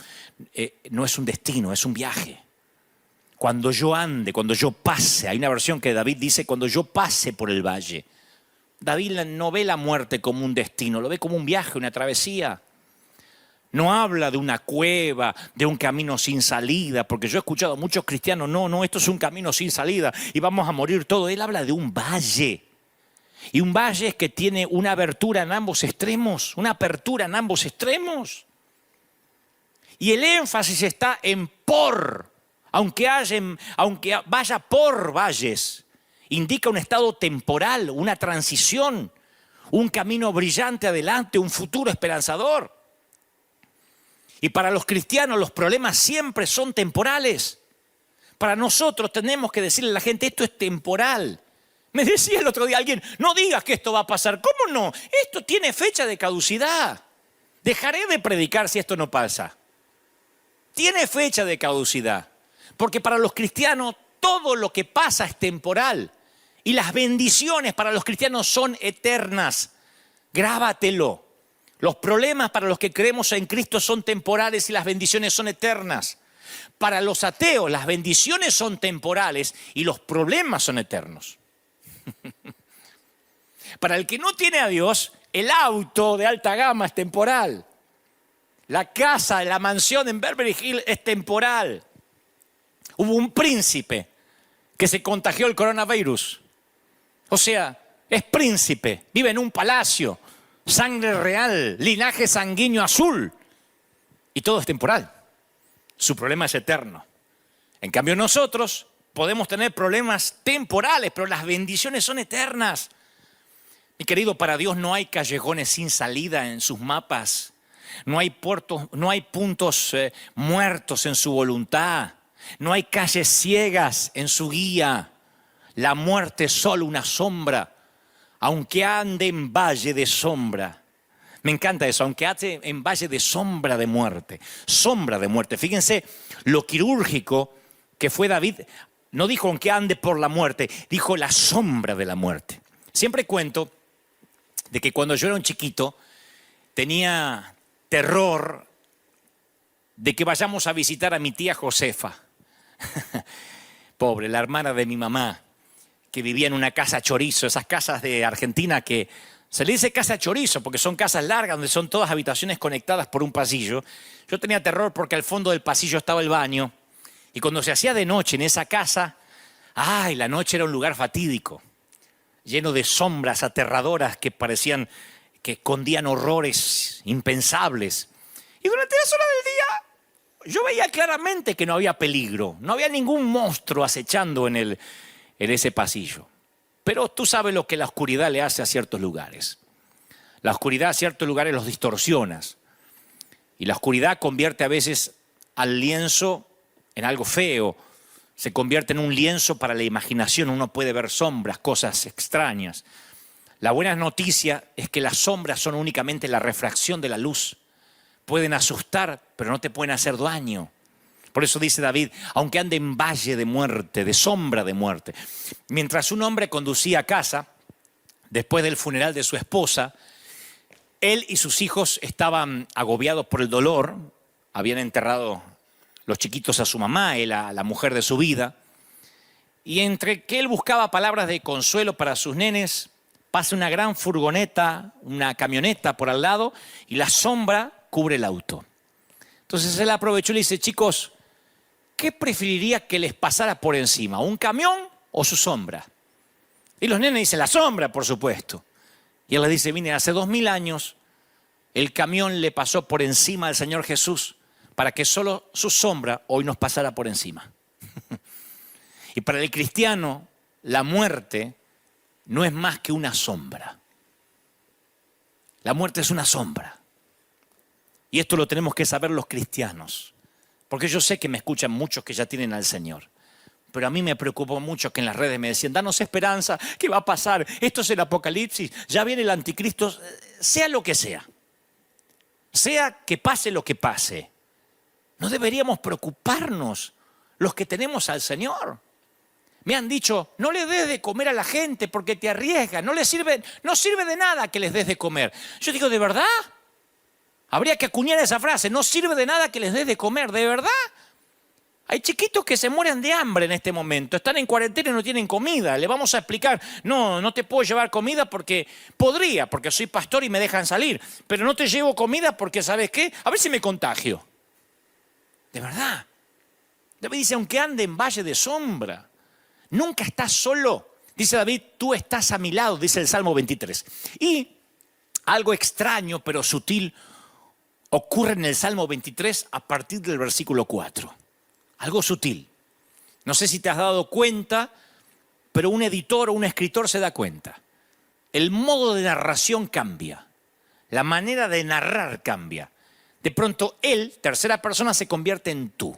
A: destino, es un viaje. Cuando yo ande, cuando yo pase, hay una versión que David dice, cuando yo pase por el valle. David no ve la muerte como un destino, lo ve como un viaje, una travesía. No habla de una cueva, de un camino sin salida, porque yo he escuchado a muchos cristianos, no, esto es un camino sin salida y vamos a morir todos. Él habla de un valle. Y un valle es que tiene una abertura en ambos extremos, una apertura en ambos extremos. Y el énfasis está en por. Aunque vaya por valles, indica un estado temporal, una transición, un camino brillante adelante, un futuro esperanzador. Y para los cristianos los problemas siempre son temporales. Para nosotros tenemos que decirle a la gente, esto es temporal. Me decía el otro día alguien, no digas que esto va a pasar. ¿Cómo no? Esto tiene fecha de caducidad. Dejaré de predicar si esto no pasa. Tiene fecha de caducidad. Porque para los cristianos todo lo que pasa es temporal. Y las bendiciones para los cristianos son eternas. Grábatelo. Los problemas para los que creemos en Cristo son temporales y las bendiciones son eternas. Para los ateos, las bendiciones son temporales y los problemas son eternos. Para el que no tiene a Dios, el auto de alta gama es temporal. La casa, la mansión en Beverly Hills es temporal. Hubo un príncipe que se contagió el coronavirus. O sea, es príncipe, vive en un palacio, sangre real, linaje sanguíneo azul. Y todo es temporal. Su problema es eterno. En cambio nosotros podemos tener problemas temporales, pero las bendiciones son eternas. Mi querido, para Dios no hay callejones sin salida en sus mapas. No hay puntos muertos en su voluntad. No hay calles ciegas en su guía. La muerte es solo una sombra, aunque ande en valle de sombra. Me encanta eso, aunque ande en valle de sombra de muerte. Sombra de muerte. Fíjense lo quirúrgico que fue David. No dijo aunque ande por la muerte, dijo la sombra de la muerte. Siempre cuento de que cuando yo era un chiquito tenía terror de que vayamos a visitar a mi tía Josefa. Pobre, la hermana de mi mamá, que vivía en una casa chorizo, esas casas de Argentina que se le dice casa chorizo porque son casas largas donde son todas habitaciones conectadas por un pasillo. Yo tenía terror porque al fondo del pasillo estaba el baño y cuando se hacía de noche en esa casa, ¡ay! La noche era un lugar fatídico, lleno de sombras aterradoras que parecían que escondían horrores impensables. Y durante las horas del día yo veía claramente que no había peligro, no había ningún monstruo acechando en ese pasillo. Pero tú sabes lo que la oscuridad le hace a ciertos lugares. La oscuridad a ciertos lugares los distorsiona. Y la oscuridad convierte a veces al lienzo en algo feo. Se convierte en un lienzo para la imaginación. Uno puede ver sombras, cosas extrañas. La buena noticia es que las sombras son únicamente la refracción de la luz. Pueden asustar, pero no te pueden hacer daño. Por eso dice David, aunque ande en valle de muerte, de sombra de muerte. Mientras un hombre conducía a casa, después del funeral de su esposa, él y sus hijos estaban agobiados por el dolor. Habían enterrado los chiquitos a su mamá, él a la mujer de su vida. Y entre que él buscaba palabras de consuelo para sus nenes, pasa una gran furgoneta, una camioneta por al lado y la sombra cubre el auto. Entonces él aprovechó y le dice, chicos, ¿qué preferiría que les pasara por encima? ¿Un camión o su sombra? Y los nenes dicen, la sombra, por supuesto. Y él les dice, mire, hace 2000 años el camión le pasó por encima al Señor Jesús para que solo su sombra hoy nos pasara por encima. Y para el cristiano, la muerte no es más que una sombra. La muerte es una sombra. Y esto lo tenemos que saber los cristianos. Porque yo sé que me escuchan muchos que ya tienen al Señor. Pero a mí me preocupó mucho que en las redes me decían, danos esperanza, ¿qué va a pasar? Esto es el Apocalipsis, ya viene el anticristo, sea lo que sea. Sea que pase lo que pase. No deberíamos preocuparnos los que tenemos al Señor. Me han dicho, no le des de comer a la gente porque te arriesga, no sirve de nada que les des de comer. Yo digo, ¿de verdad? Habría que acuñar esa frase, no sirve de nada que les des de comer, ¿de verdad? Hay chiquitos que se mueren de hambre en este momento, están en cuarentena y no tienen comida. Le vamos a explicar, no te puedo llevar comida porque soy pastor y me dejan salir. Pero no te llevo comida porque, ¿sabes qué? A ver si me contagio. De verdad. David dice, aunque ande en valle de sombra, nunca estás solo. Dice David, tú estás a mi lado, dice el Salmo 23. Y algo extraño pero sutil ocurre en el Salmo 23 a partir del versículo 4. Algo sutil. No sé si te has dado cuenta, pero un editor o un escritor se da cuenta. El modo de narración cambia. La manera de narrar cambia. De pronto él, tercera persona, se convierte en tú.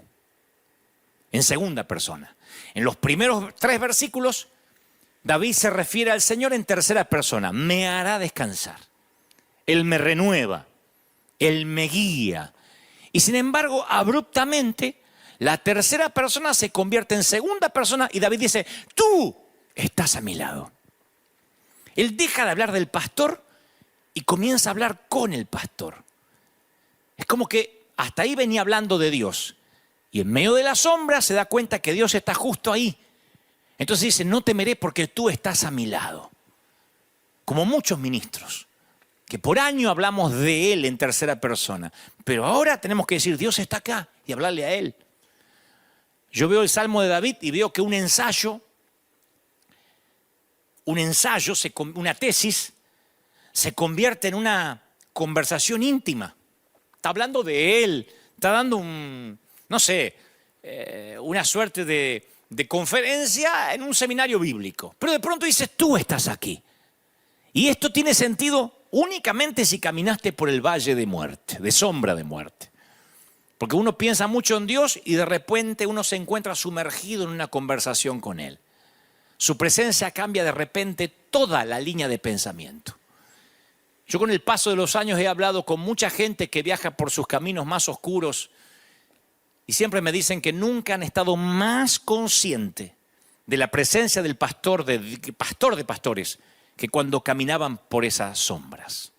A: En segunda persona. En los primeros 3 versículos, David se refiere al Señor en tercera persona. Me hará descansar. Él me renueva. Él me guía. Y sin embargo, abruptamente, la tercera persona se convierte en segunda persona y David dice, tú estás a mi lado. Él deja de hablar del pastor y comienza a hablar con el pastor. Es como que hasta ahí venía hablando de Dios Y en medio de la sombra se da cuenta que Dios está justo ahí. Entonces dice, no temeré porque tú estás a mi lado. Como muchos ministros, que por año hablamos de Él en tercera persona. Pero ahora tenemos que decir, Dios está acá y hablarle a Él. Yo veo el Salmo de David y veo que un ensayo, una tesis, se convierte en una conversación íntima. Está hablando de Él, está dando una suerte de conferencia en un seminario bíblico. Pero de pronto dices, tú estás aquí. Y esto tiene sentido únicamente si caminaste por el valle de muerte, de sombra de muerte. Porque uno piensa mucho en Dios y de repente uno se encuentra sumergido en una conversación con Él. Su presencia cambia de repente toda la línea de pensamiento. Yo con el paso de los años he hablado con mucha gente que viaja por sus caminos más oscuros y siempre me dicen que nunca han estado más conscientes de la presencia del pastor de pastores que cuando caminaban por esas sombras.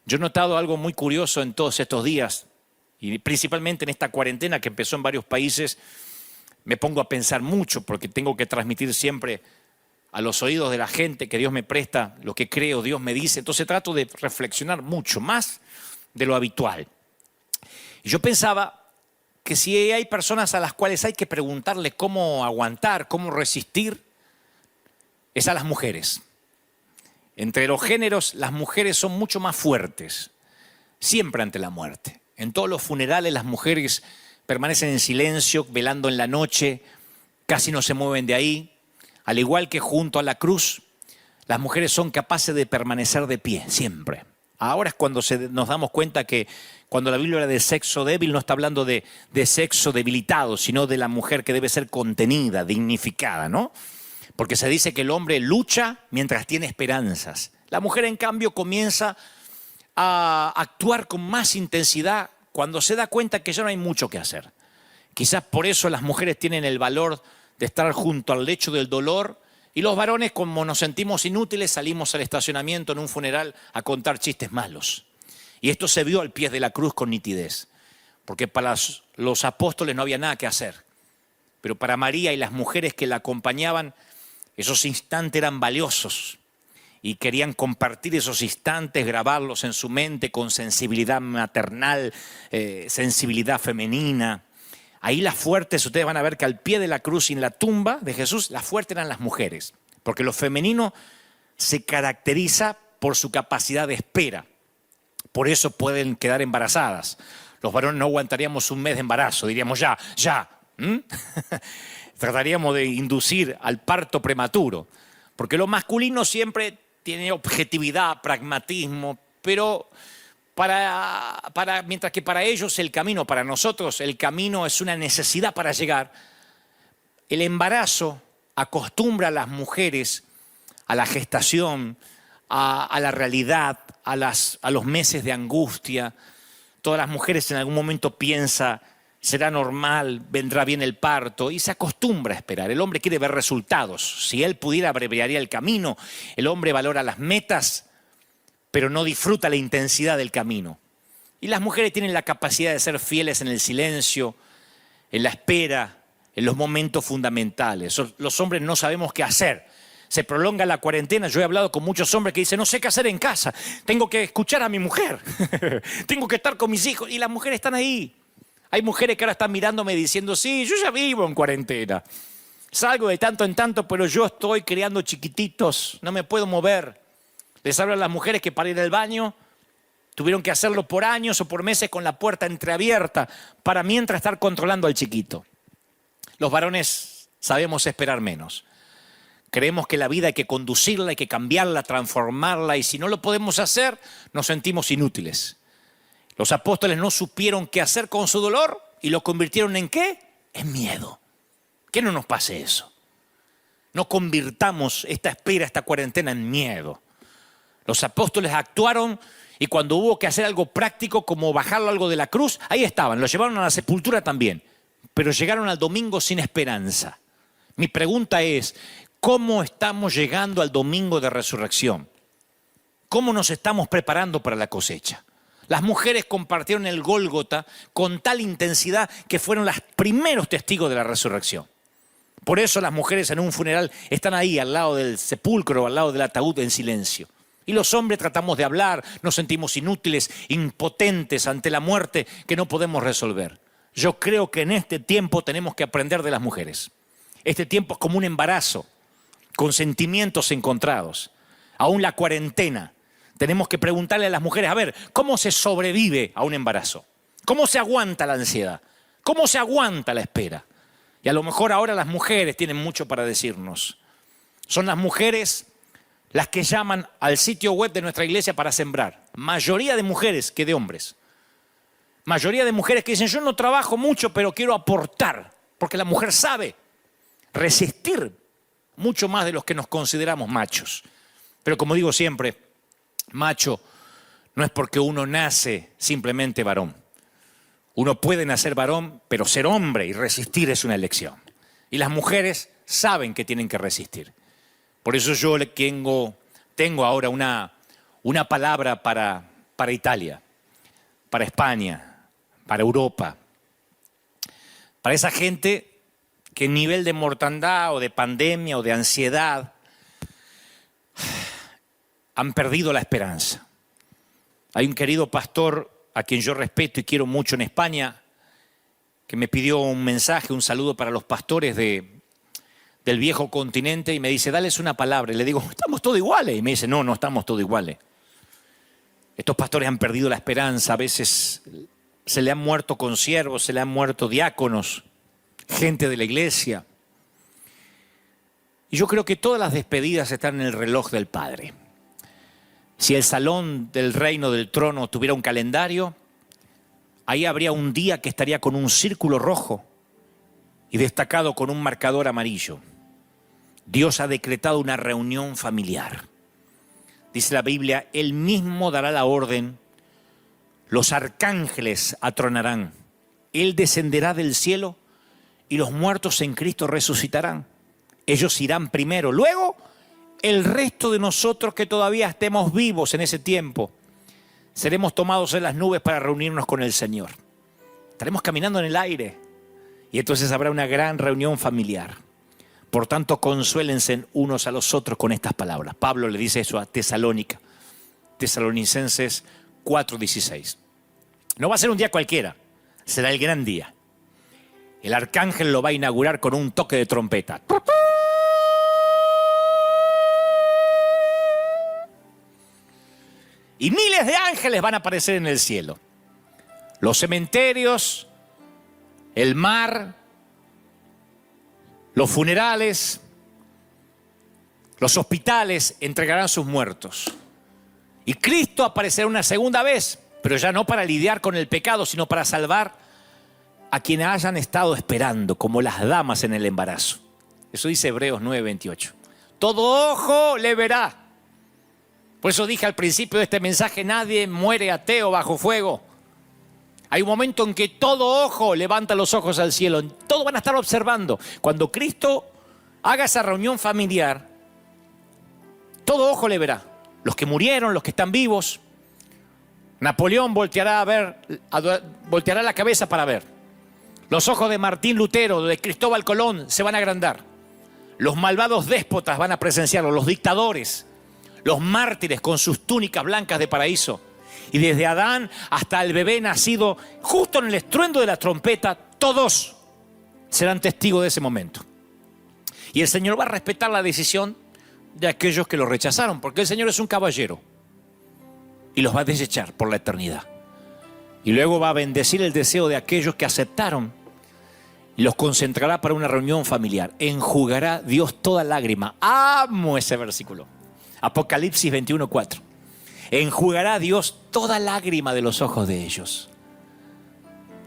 A: Yo he notado algo muy curioso en todos estos días y principalmente en esta cuarentena que empezó en varios países. Me pongo a pensar mucho porque tengo que transmitir siempre a los oídos de la gente que Dios me presta lo que creo, Dios me dice. Entonces trato de reflexionar mucho, más de lo habitual. Y yo pensaba que si hay personas a las cuales hay que preguntarle cómo aguantar, cómo resistir, es a las mujeres. Entre los géneros, las mujeres son mucho más fuertes, siempre ante la muerte. En todos los funerales las mujeres permanecen en silencio, velando en la noche, casi no se mueven de ahí. Al igual que junto a la cruz, las mujeres son capaces de permanecer de pie, siempre. Ahora es cuando nos damos cuenta que cuando la Biblia habla de sexo débil, no está hablando de sexo debilitado, sino de la mujer que debe ser contenida, dignificada, ¿no? Porque se dice que el hombre lucha mientras tiene esperanzas. La mujer, en cambio, comienza a actuar con más intensidad cuando se da cuenta que ya no hay mucho que hacer. Quizás por eso las mujeres tienen el valor de estar junto al lecho del dolor y los varones, como nos sentimos inútiles, salimos al estacionamiento en un funeral a contar chistes malos. Y esto se vio al pie de la cruz con nitidez, porque para los apóstoles no había nada que hacer. Pero para María y las mujeres que la acompañaban, esos instantes eran valiosos y querían compartir esos instantes, grabarlos en su mente con sensibilidad maternal, sensibilidad femenina. Ahí las fuertes, ustedes van a ver que al pie de la cruz y en la tumba de Jesús, las fuertes eran las mujeres. Porque lo femenino se caracteriza por su capacidad de espera. Por eso pueden quedar embarazadas. Los varones no aguantaríamos un mes de embarazo, diríamos ya. Trataríamos de inducir al parto prematuro. Porque lo masculino siempre tiene objetividad, pragmatismo, pero mientras que para ellos el camino, para nosotros el camino es una necesidad para llegar, el embarazo acostumbra a las mujeres a la gestación, a la realidad, a los meses de angustia. Todas las mujeres en algún momento piensan, será normal, vendrá bien el parto, y se acostumbra a esperar. El hombre quiere ver resultados. Si él pudiera, abreviaría el camino. El hombre valora las metas, pero no disfruta la intensidad del camino. Y las mujeres tienen la capacidad de ser fieles en el silencio, en la espera, en los momentos fundamentales. Los hombres no sabemos qué hacer. Se prolonga la cuarentena. Yo he hablado con muchos hombres que dicen, no sé qué hacer en casa. Tengo que escuchar a mi mujer. Tengo que estar con mis hijos. Y las mujeres están ahí. Hay mujeres que ahora están mirándome diciendo, sí, yo ya vivo en cuarentena. Salgo de tanto en tanto, pero yo estoy criando chiquititos. No me puedo mover. Les hablo a las mujeres que para ir al baño tuvieron que hacerlo por años o por meses con la puerta entreabierta para mientras estar controlando al chiquito. Los varones sabemos esperar menos. Creemos que la vida hay que conducirla, hay que cambiarla, transformarla, y si no lo podemos hacer, nos sentimos inútiles. Los apóstoles no supieron qué hacer con su dolor y lo convirtieron ¿en qué? En miedo. Que no nos pase eso. No convirtamos esta espera, esta cuarentena en miedo. Los apóstoles actuaron y cuando hubo que hacer algo práctico como bajarlo algo de la cruz, ahí estaban, lo llevaron a la sepultura también, pero llegaron al domingo sin esperanza. Mi pregunta es, ¿cómo estamos llegando al domingo de resurrección? ¿Cómo nos estamos preparando para la cosecha? Las mujeres compartieron el Gólgota con tal intensidad que fueron los primeros testigos de la resurrección. Por eso las mujeres en un funeral están ahí al lado del sepulcro, al lado del ataúd en silencio. Y los hombres tratamos de hablar, nos sentimos inútiles, impotentes ante la muerte que no podemos resolver. Yo creo que en este tiempo tenemos que aprender de las mujeres. Este tiempo es como un embarazo, con sentimientos encontrados. Aún la cuarentena. Tenemos que preguntarle a las mujeres, a ver, ¿cómo se sobrevive a un embarazo? ¿Cómo se aguanta la ansiedad? ¿Cómo se aguanta la espera? Y a lo mejor ahora las mujeres tienen mucho para decirnos. Son las mujeres las que llaman al sitio web de nuestra iglesia para sembrar. Mayoría de mujeres que de hombres. Mayoría de mujeres que dicen, yo no trabajo mucho, pero quiero aportar. Porque la mujer sabe resistir mucho más de los que nos consideramos machos. Pero como digo siempre, macho no es porque uno nace simplemente varón. Uno puede nacer varón, pero ser hombre y resistir es una elección. Y las mujeres saben que tienen que resistir. Por eso yo tengo ahora una palabra para Italia, para España, para Europa, para esa gente que en nivel de mortandad o de pandemia o de ansiedad han perdido la esperanza. Hay un querido pastor a quien yo respeto y quiero mucho en España que me pidió un mensaje, un saludo para los pastores del viejo continente y me dice, dales una palabra. Y le digo, estamos todos iguales. Y me dice, no estamos todos iguales. Estos pastores han perdido la esperanza. A veces se le han muerto consiervos, se le han muerto diáconos, gente de la iglesia. Y yo creo que todas las despedidas están en el reloj del Padre. Si el salón del reino del trono tuviera un calendario, ahí habría un día que estaría con un círculo rojo y destacado con un marcador amarillo. Dios ha decretado una reunión familiar. Dice la Biblia, Él mismo dará la orden, los arcángeles atronarán, Él descenderá del cielo y los muertos en Cristo resucitarán. Ellos irán primero, luego el resto de nosotros que todavía estemos vivos en ese tiempo, seremos tomados en las nubes para reunirnos con el Señor. Estaremos caminando en el aire y entonces habrá una gran reunión familiar. Por tanto, consuélense unos a los otros con estas palabras. Pablo le dice eso a Tesalónica, Tesalonicenses 4:16. No va a ser un día cualquiera, será el gran día. El arcángel lo va a inaugurar con un toque de trompeta. Y miles de ángeles van a aparecer en el cielo. Los cementerios, el mar, los funerales, los hospitales entregarán sus muertos. Y Cristo aparecerá una segunda vez, pero ya no para lidiar con el pecado, sino para salvar a quienes hayan estado esperando, como las damas en el embarazo. Eso dice Hebreos 9:28. Todo ojo le verá. Por eso dije al principio de este mensaje, nadie muere ateo bajo fuego. Hay un momento en que todo ojo levanta los ojos al cielo. Todos van a estar observando. Cuando Cristo haga esa reunión familiar, todo ojo le verá. Los que murieron, los que están vivos. Napoleón volteará la cabeza para ver. Los ojos de Martín Lutero, de Cristóbal Colón se van a agrandar. Los malvados déspotas van a presenciarlo, los dictadores, los mártires con sus túnicas blancas de paraíso. Y desde Adán hasta el bebé nacido, justo en el estruendo de la trompeta, todos serán testigos de ese momento. Y el Señor va a respetar la decisión de aquellos que lo rechazaron, porque el Señor es un caballero y los va a desechar por la eternidad. Y luego va a bendecir el deseo de aquellos que aceptaron y los concentrará para una reunión familiar. Enjugará Dios toda lágrima. Amo ese versículo. Apocalipsis 21:4. Enjugará Dios toda lágrima de los ojos de ellos.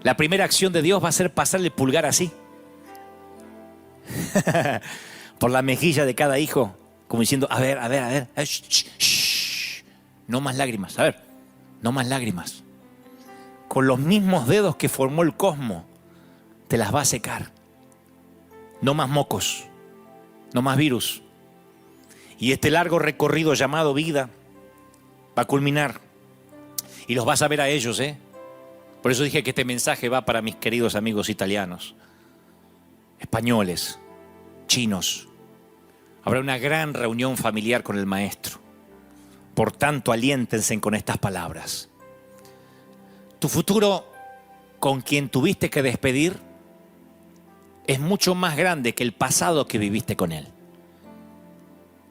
A: La primera acción de Dios va a ser pasarle el pulgar así por la mejilla de cada hijo, como diciendo, a ver, shh, no más lágrimas, no más lágrimas. Con los mismos dedos que formó el cosmos, te las va a secar. No más mocos, no más virus. Y este largo recorrido llamado vida va a culminar. Y los vas a ver a ellos, ¿eh? Por eso dije que este mensaje va para mis queridos amigos italianos, españoles, chinos. Habrá una gran reunión familiar con el Maestro. Por tanto, aliéntense con estas palabras. Tu futuro con quien tuviste que despedir es mucho más grande que el pasado que viviste con él.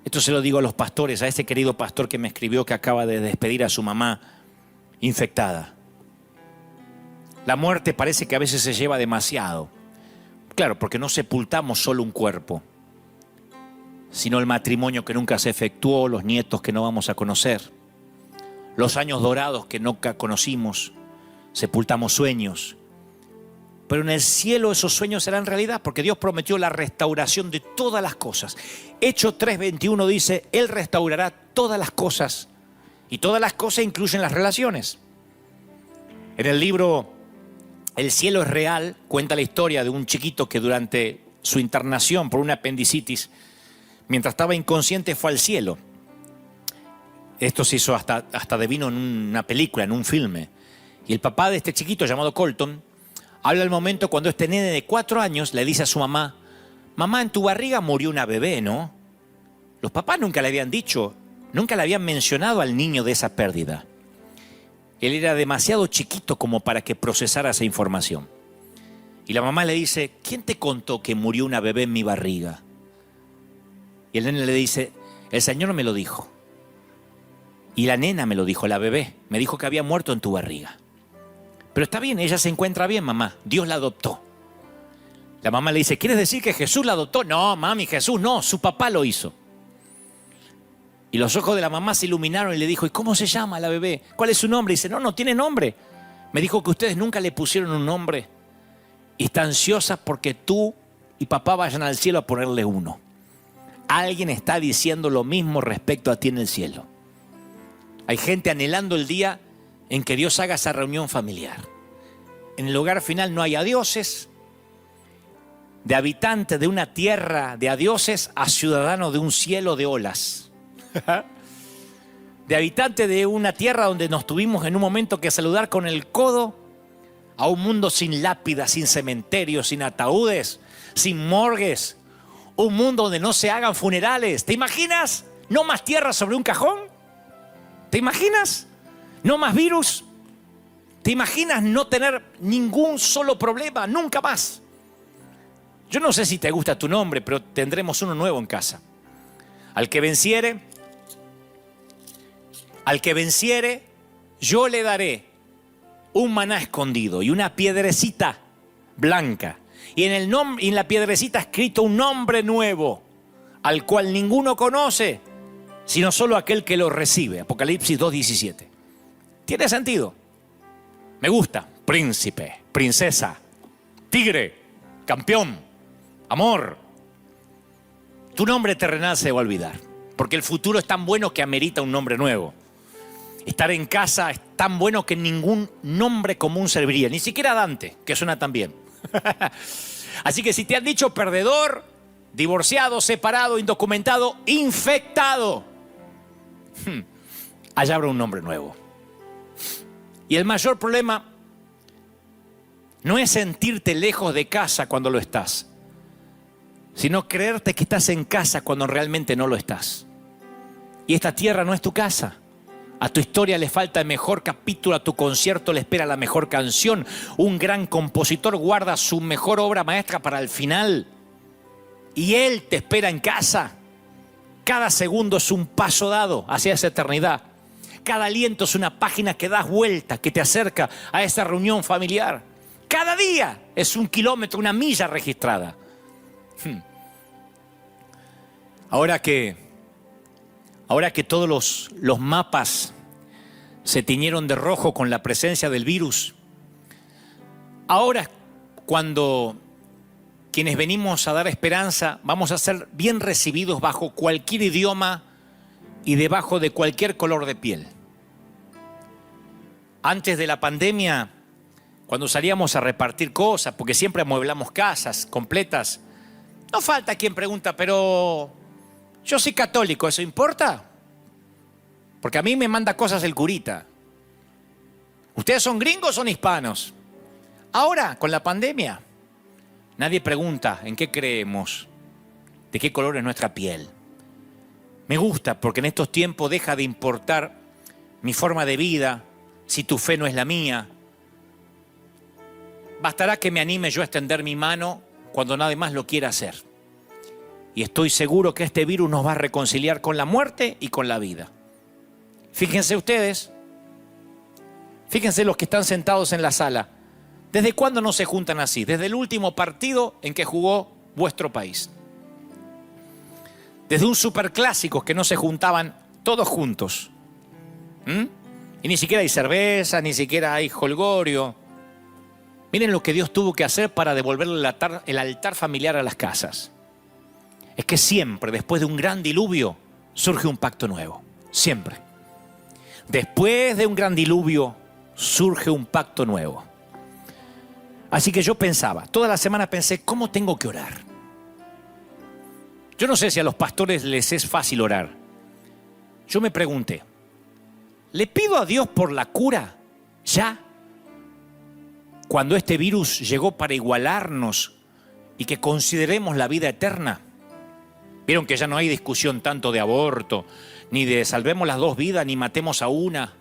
A: Esto se lo digo a los pastores, a ese querido pastor que me escribió que acaba de despedir a su mamá infectada. La muerte parece que a veces se lleva demasiado. Claro, porque no sepultamos solo un cuerpo, sino el matrimonio que nunca se efectuó, los nietos que no vamos a conocer, los años dorados que nunca conocimos, sepultamos sueños. Pero en el cielo esos sueños serán realidad, porque Dios prometió la restauración de todas las cosas. Hechos 3:21 dice, Él restaurará todas las cosas, y todas las cosas incluyen las relaciones. En el libro El cielo es real, cuenta la historia de un chiquito que durante su internación por una apendicitis, mientras estaba inconsciente, fue al cielo. Esto se hizo hasta devino en una película, en un filme. Y el papá de este chiquito, llamado Colton, habla el momento cuando este nene de 4 años le dice a su mamá, mamá, en tu barriga murió una bebé, ¿no? Los papás nunca le habían dicho, nunca le habían mencionado al niño de esa pérdida. Él era demasiado chiquito como para que procesara esa información. Y la mamá le dice, ¿quién te contó que murió una bebé en mi barriga? Y el nene le dice, el Señor me lo dijo. Y la nena me lo dijo, la bebé, me dijo que había muerto en tu barriga. Pero está bien, ella se encuentra bien, mamá. Dios la adoptó. La mamá le dice, ¿quieres decir que Jesús la adoptó? No, mami, Jesús no, su papá lo hizo. Y los ojos de la mamá se iluminaron y le dijo, ¿y cómo se llama la bebé? ¿Cuál es su nombre? Y dice, no tiene nombre. Me dijo que ustedes nunca le pusieron un nombre. Y está ansiosa porque tú y papá vayan al cielo a ponerle uno. Alguien está diciendo lo mismo respecto a ti en el cielo. Hay gente anhelando el día en que Dios haga esa reunión familiar. En el hogar final no hay adioses, de habitantes de una tierra de adioses a ciudadanos de un cielo de olas. De habitantes de una tierra donde nos tuvimos en un momento que saludar con el codo, a un mundo sin lápidas, sin cementerios, sin ataúdes, sin morgues. Un mundo donde no se hagan funerales. ¿Te imaginas? No más tierra sobre un cajón. ¿Te imaginas? No más virus. ¿Te imaginas no tener ningún solo problema? Nunca más. Yo no sé si te gusta tu nombre, pero tendremos uno nuevo en casa. Al que venciere, yo le daré un maná escondido y una piedrecita blanca. Y en la piedrecita escrito un nombre nuevo, al cual ninguno conoce, sino solo aquel que lo recibe. Apocalipsis 2:17. ¿Tiene sentido? Me gusta. Príncipe, princesa, tigre, campeón, amor. Tu nombre terrenal se va a olvidar, porque el futuro es tan bueno que amerita un nombre nuevo. Estar en casa es tan bueno que ningún nombre común serviría, ni siquiera Dante, que suena tan bien. Así que si te han dicho perdedor, divorciado, separado, indocumentado, infectado, allá habrá un nombre nuevo. Y el mayor problema no es sentirte lejos de casa cuando lo estás, sino creerte que estás en casa cuando realmente no lo estás. Y esta tierra no es tu casa. A tu historia le falta el mejor capítulo, a tu concierto le espera la mejor canción. Un gran compositor guarda su mejor obra maestra para el final. Y él te espera en casa. Cada segundo es un paso dado hacia esa eternidad. Cada aliento es una página que das vuelta, que te acerca a esa reunión familiar. Cada día es un kilómetro, una milla registrada. Ahora que todos los mapas se tiñeron de rojo con la presencia del virus, ahora cuando quienes venimos a dar esperanza vamos a ser bien recibidos bajo cualquier idioma y debajo de cualquier color de piel. Antes de la pandemia, cuando salíamos a repartir cosas, porque siempre amueblamos casas completas, no falta quien pregunta, pero yo soy católico, ¿eso importa? Porque a mí me manda cosas el curita. ¿Ustedes son gringos o son hispanos? Ahora, con la pandemia, nadie pregunta en qué creemos, de qué color es nuestra piel. Me gusta porque en estos tiempos deja de importar mi forma de vida, si tu fe no es la mía. Bastará que me anime yo a extender mi mano cuando nadie más lo quiera hacer. Y estoy seguro que este virus nos va a reconciliar con la muerte y con la vida. Fíjense ustedes, fíjense los que están sentados en la sala. ¿Desde cuándo no se juntan así? Desde el último partido en que jugó vuestro país. Desde un superclásico que no se juntaban todos juntos. Y ni siquiera hay cerveza, ni siquiera hay jolgorio. Miren lo que Dios tuvo que hacer para devolverle el altar familiar a las casas. Es que siempre, después de un gran diluvio, surge un pacto nuevo. Siempre. Después de un gran diluvio, surge un pacto nuevo. Así que yo pensaba, toda la semana pensé, ¿cómo tengo que orar? Yo no sé si a los pastores les es fácil orar. Yo me pregunté, ¿le pido a Dios por la cura ya? Cuando este virus llegó para igualarnos y que consideremos la vida eterna. Vieron que ya no hay discusión tanto de aborto, ni de salvemos las dos vidas, ni matemos a una.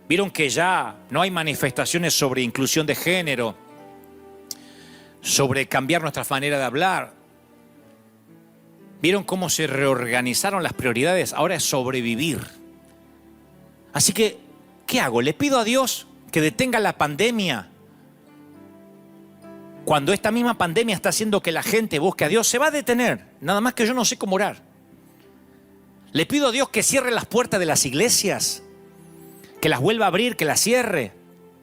A: Vieron que ya no hay manifestaciones sobre inclusión de género, sobre cambiar nuestra manera de hablar. Vieron cómo se reorganizaron las prioridades, ahora es sobrevivir. Así que, ¿qué hago? ¿Le pido a Dios que detenga la pandemia? Cuando esta misma pandemia está haciendo que la gente busque a Dios, se va a detener. Nada más que yo no sé cómo orar. ¿Le pido a Dios que cierre las puertas de las iglesias? ¿Que las vuelva a abrir, que las cierre?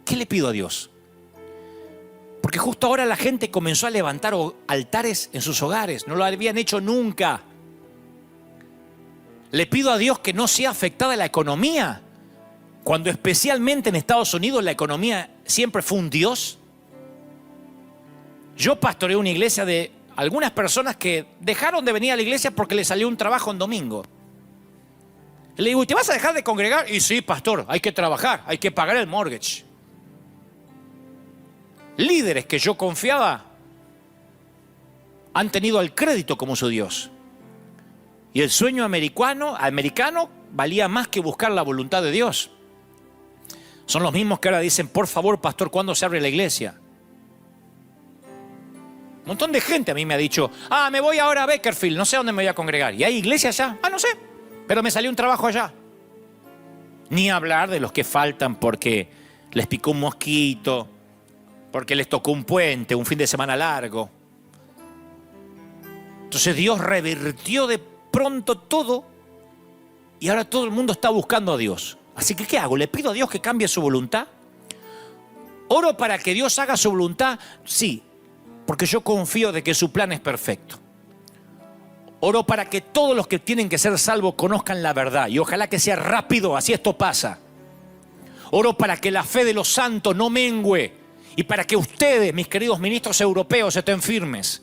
A: ¿Qué le pido a Dios? Porque justo ahora la gente comenzó a levantar altares en sus hogares. No lo habían hecho nunca. Le pido a Dios que no sea afectada la economía. Cuando especialmente en Estados Unidos la economía siempre fue un Dios. Yo pastoreé una iglesia de algunas personas que dejaron de venir a la iglesia porque les salió un trabajo en domingo. Le digo, ¿y te vas a dejar de congregar? Y sí, pastor, hay que trabajar, hay que pagar el mortgage. Líderes que yo confiaba han tenido al crédito como su Dios. Y el sueño americano valía más que buscar la voluntad de Dios. Son los mismos que ahora dicen, por favor, pastor, ¿cuándo se abre la iglesia? Un montón de gente a mí me ha dicho, me voy ahora a Bakersfield, no sé dónde me voy a congregar. ¿Y hay iglesia allá? No sé, pero me salió un trabajo allá. Ni hablar de los que faltan porque les picó un mosquito, porque les tocó un puente, un fin de semana largo. Entonces Dios revirtió de pronto todo y ahora todo el mundo está buscando a Dios. Así que, ¿qué hago? ¿Le pido a Dios que cambie su voluntad? ¿Oro para que Dios haga su voluntad? Sí, porque yo confío de que su plan es perfecto. Oro para que todos los que tienen que ser salvos conozcan la verdad y ojalá que sea rápido, así esto pasa. Oro para que la fe de los santos no mengüe y para que ustedes, mis queridos ministros europeos, estén firmes.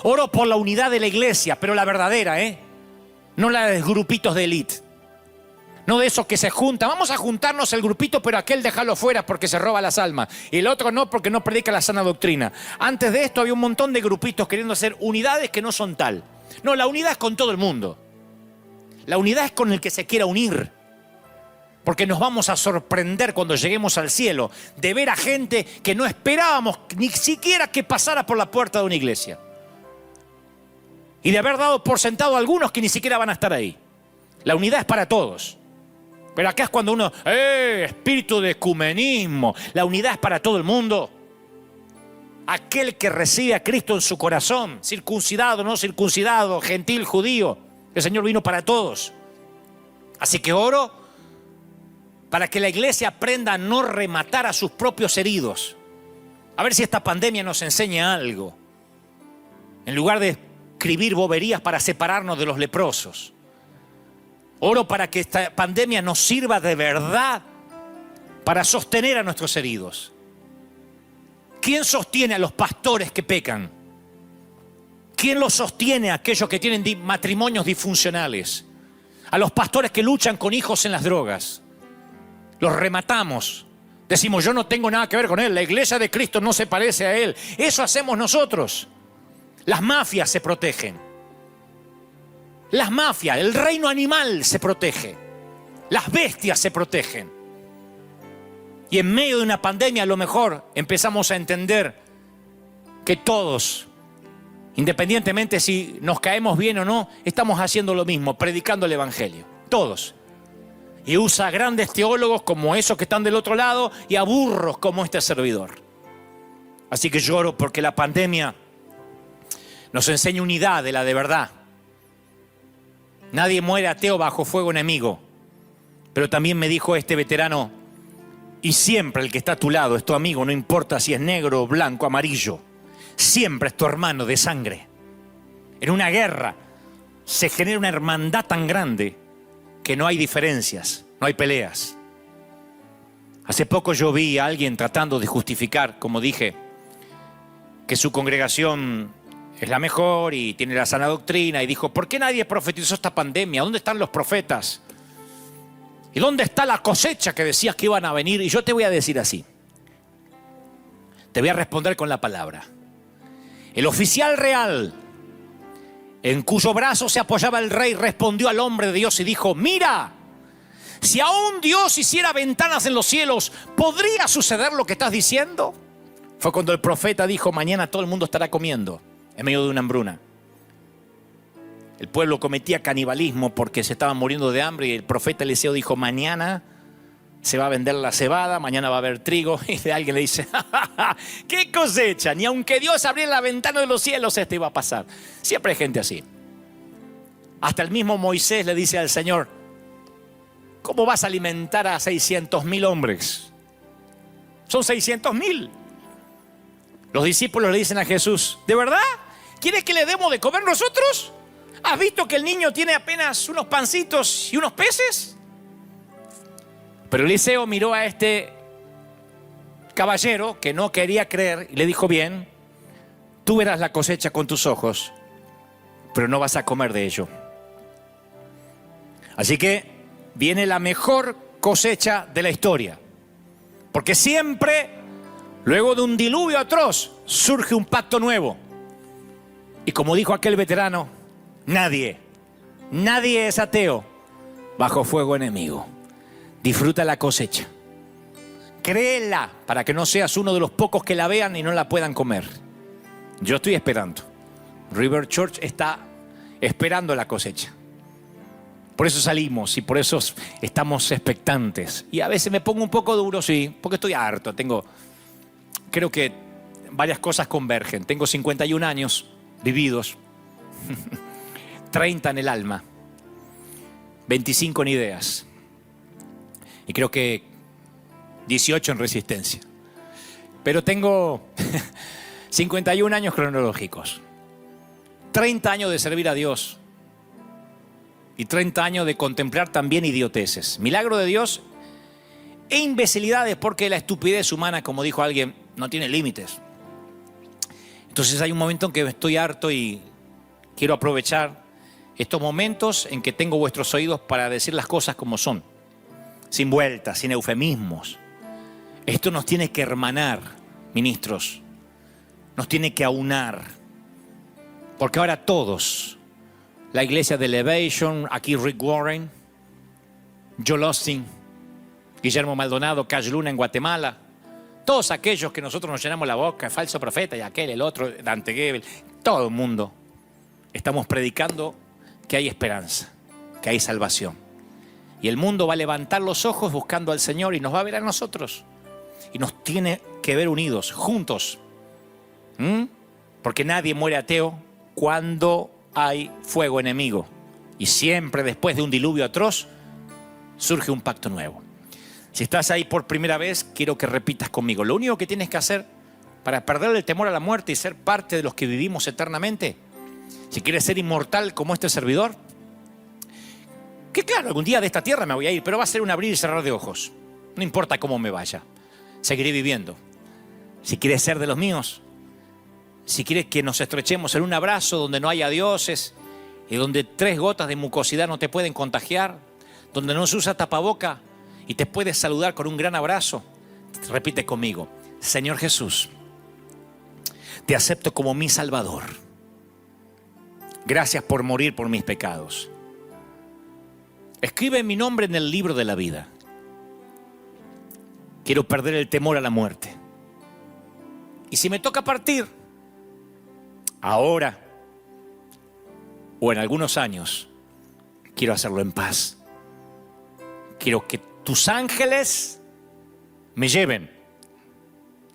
A: Oro por la unidad de la iglesia, pero la verdadera, no la de grupitos de élite. No de esos que se juntan. Vamos a juntarnos el grupito, pero aquel déjalo fuera porque se roba las almas. Y el otro no porque no predica la sana doctrina. Antes de esto había un montón de grupitos queriendo hacer unidades que no son tal. No, la unidad es con todo el mundo. La unidad es con el que se quiera unir. Porque nos vamos a sorprender cuando lleguemos al cielo de ver a gente que no esperábamos ni siquiera que pasara por la puerta de una iglesia. Y de haber dado por sentado a algunos que ni siquiera van a estar ahí. La unidad es para todos. Pero acá es cuando uno, espíritu de ecumenismo. La unidad es para todo el mundo. Aquel que recibe a Cristo en su corazón, circuncidado, no circuncidado, gentil, judío, el Señor vino para todos. Así que oro para que la iglesia aprenda a no rematar a sus propios heridos. A ver si esta pandemia nos enseña algo. En lugar de escribir boberías para separarnos de los leprosos. Oro para que esta pandemia nos sirva de verdad para sostener a nuestros heridos. ¿Quién sostiene a los pastores que pecan? ¿Quién los sostiene a aquellos que tienen matrimonios disfuncionales? A los pastores que luchan con hijos en las drogas. Los rematamos. Decimos, yo no tengo nada que ver con él, la iglesia de Cristo no se parece a él. Eso hacemos nosotros. Las mafias se protegen. Las mafias, el reino animal se protege. Las bestias se protegen. Y en medio de una pandemia a lo mejor empezamos a entender que todos, independientemente si nos caemos bien o no, estamos haciendo lo mismo, predicando el evangelio. Todos. Y usa a grandes teólogos como esos que están del otro lado y a burros como este servidor. Así que lloro porque la pandemia nos enseña unidad de la de verdad. Nadie muere ateo bajo fuego enemigo. Pero también me dijo este veterano, y siempre el que está a tu lado es tu amigo, no importa si es negro, blanco, amarillo. Siempre es tu hermano de sangre. En una guerra se genera una hermandad tan grande que no hay diferencias, no hay peleas. Hace poco yo vi a alguien tratando de justificar, como dije, que su congregación es la mejor y tiene la sana doctrina, y dijo, ¿por qué nadie profetizó esta pandemia? ¿Dónde están los profetas? ¿Y dónde está la cosecha que decías que iban a venir? Y yo te voy a decir así. Te voy a responder con la palabra. El oficial real, en cuyo brazo se apoyaba el rey, respondió al hombre de Dios y dijo, mira, si aún Dios hiciera ventanas en los cielos, ¿podría suceder lo que estás diciendo? Fue cuando el profeta dijo, mañana todo el mundo estará comiendo en medio de una hambruna. El pueblo cometía canibalismo porque se estaban muriendo de hambre, y el profeta Eliseo dijo, mañana se va a vender la cebada, mañana va a haber trigo. Y de alguien le dice, ¡ja, ja, ja! ¿Qué cosecha? Ni aunque Dios abriera la ventana de los cielos, esto iba a pasar. Siempre hay gente así. Hasta el mismo Moisés le dice al Señor, ¿cómo vas a alimentar a 600,000 hombres? Son 600,000. Los discípulos le dicen a Jesús, ¿de verdad? ¿Quieres que le demos de comer nosotros? ¿Has visto que el niño tiene apenas unos pancitos y unos peces? Pero Eliseo miró a este caballero que no quería creer y le dijo, bien, tú verás la cosecha con tus ojos, pero no vas a comer de ello. Así que viene la mejor cosecha de la historia. Porque siempre, luego de un diluvio atroz, surge un pacto nuevo. Y como dijo aquel veterano, nadie es ateo bajo fuego enemigo. Disfruta la cosecha. Créela para que no seas uno de los pocos que la vean y no la puedan comer. Yo estoy esperando. River Church está esperando la cosecha. Por eso salimos y por eso estamos expectantes. Y a veces me pongo un poco duro, sí, porque estoy harto. Creo que varias cosas convergen. Tengo 51 años vividos, 30 en el alma, 25 en ideas. Y creo que 18 en resistencia. Pero tengo 51 años cronológicos. 30 años de servir a Dios. Y 30 años de contemplar también idioteces. Milagro de Dios e imbecilidades, porque la estupidez humana, como dijo alguien, no tiene límites. Entonces hay un momento en que estoy harto y quiero aprovechar estos momentos en que tengo vuestros oídos para decir las cosas como son. Sin vueltas, sin eufemismos. Esto nos tiene que hermanar, ministros. Nos tiene que aunar. Porque ahora todos, la iglesia de Elevation, aquí Rick Warren, Joel Osteen, Guillermo Maldonado, Cash Luna en Guatemala, todos aquellos que nosotros nos llenamos la boca, falso profeta y aquel, el otro, Dante Gebel, todo el mundo, estamos predicando que hay esperanza, que hay salvación. Y el mundo va a levantar los ojos buscando al Señor y nos va a ver a nosotros. Y nos tiene que ver unidos, juntos. Porque nadie muere ateo cuando hay fuego enemigo. Y siempre después de un diluvio atroz surge un pacto nuevo. Si estás ahí por primera vez, quiero que repitas conmigo. Lo único que tienes que hacer para perder el temor a la muerte y ser parte de los que vivimos eternamente, si quieres ser inmortal como este servidor, que claro, algún día de esta tierra me voy a ir, pero va a ser un abrir y cerrar de ojos. No importa cómo me vaya, seguiré viviendo. Si quieres ser de los míos, si quieres que nos estrechemos en un abrazo donde no haya dioses y donde 3 gotas de mucosidad no te pueden contagiar, donde no se usa tapaboca y te puedes saludar con un gran abrazo, repite conmigo: Señor Jesús, te acepto como mi Salvador. Gracias por morir por mis pecados. Escribe mi nombre en el libro de la vida. Quiero perder el temor a la muerte. Y si me toca partir, ahora o en algunos años, quiero hacerlo en paz. Quiero que tus ángeles me lleven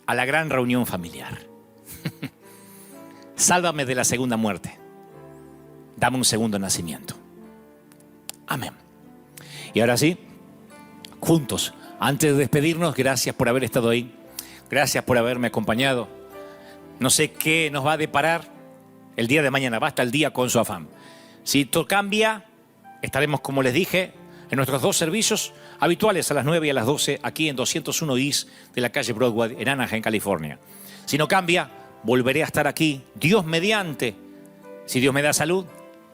A: a la gran reunión familiar. Sálvame de la segunda muerte. Dame un segundo nacimiento. Amén. Y ahora sí, juntos, antes de despedirnos, gracias por haber estado ahí. Gracias por haberme acompañado. No sé qué nos va a deparar el día de mañana. Basta el día con su afán. Si esto cambia, estaremos, como les dije, en nuestros 2 servicios habituales a las 9 y a las 12 aquí en 201 East de la calle Broadway en Anaheim, California. Si no cambia, volveré a estar aquí, Dios mediante, si Dios me da salud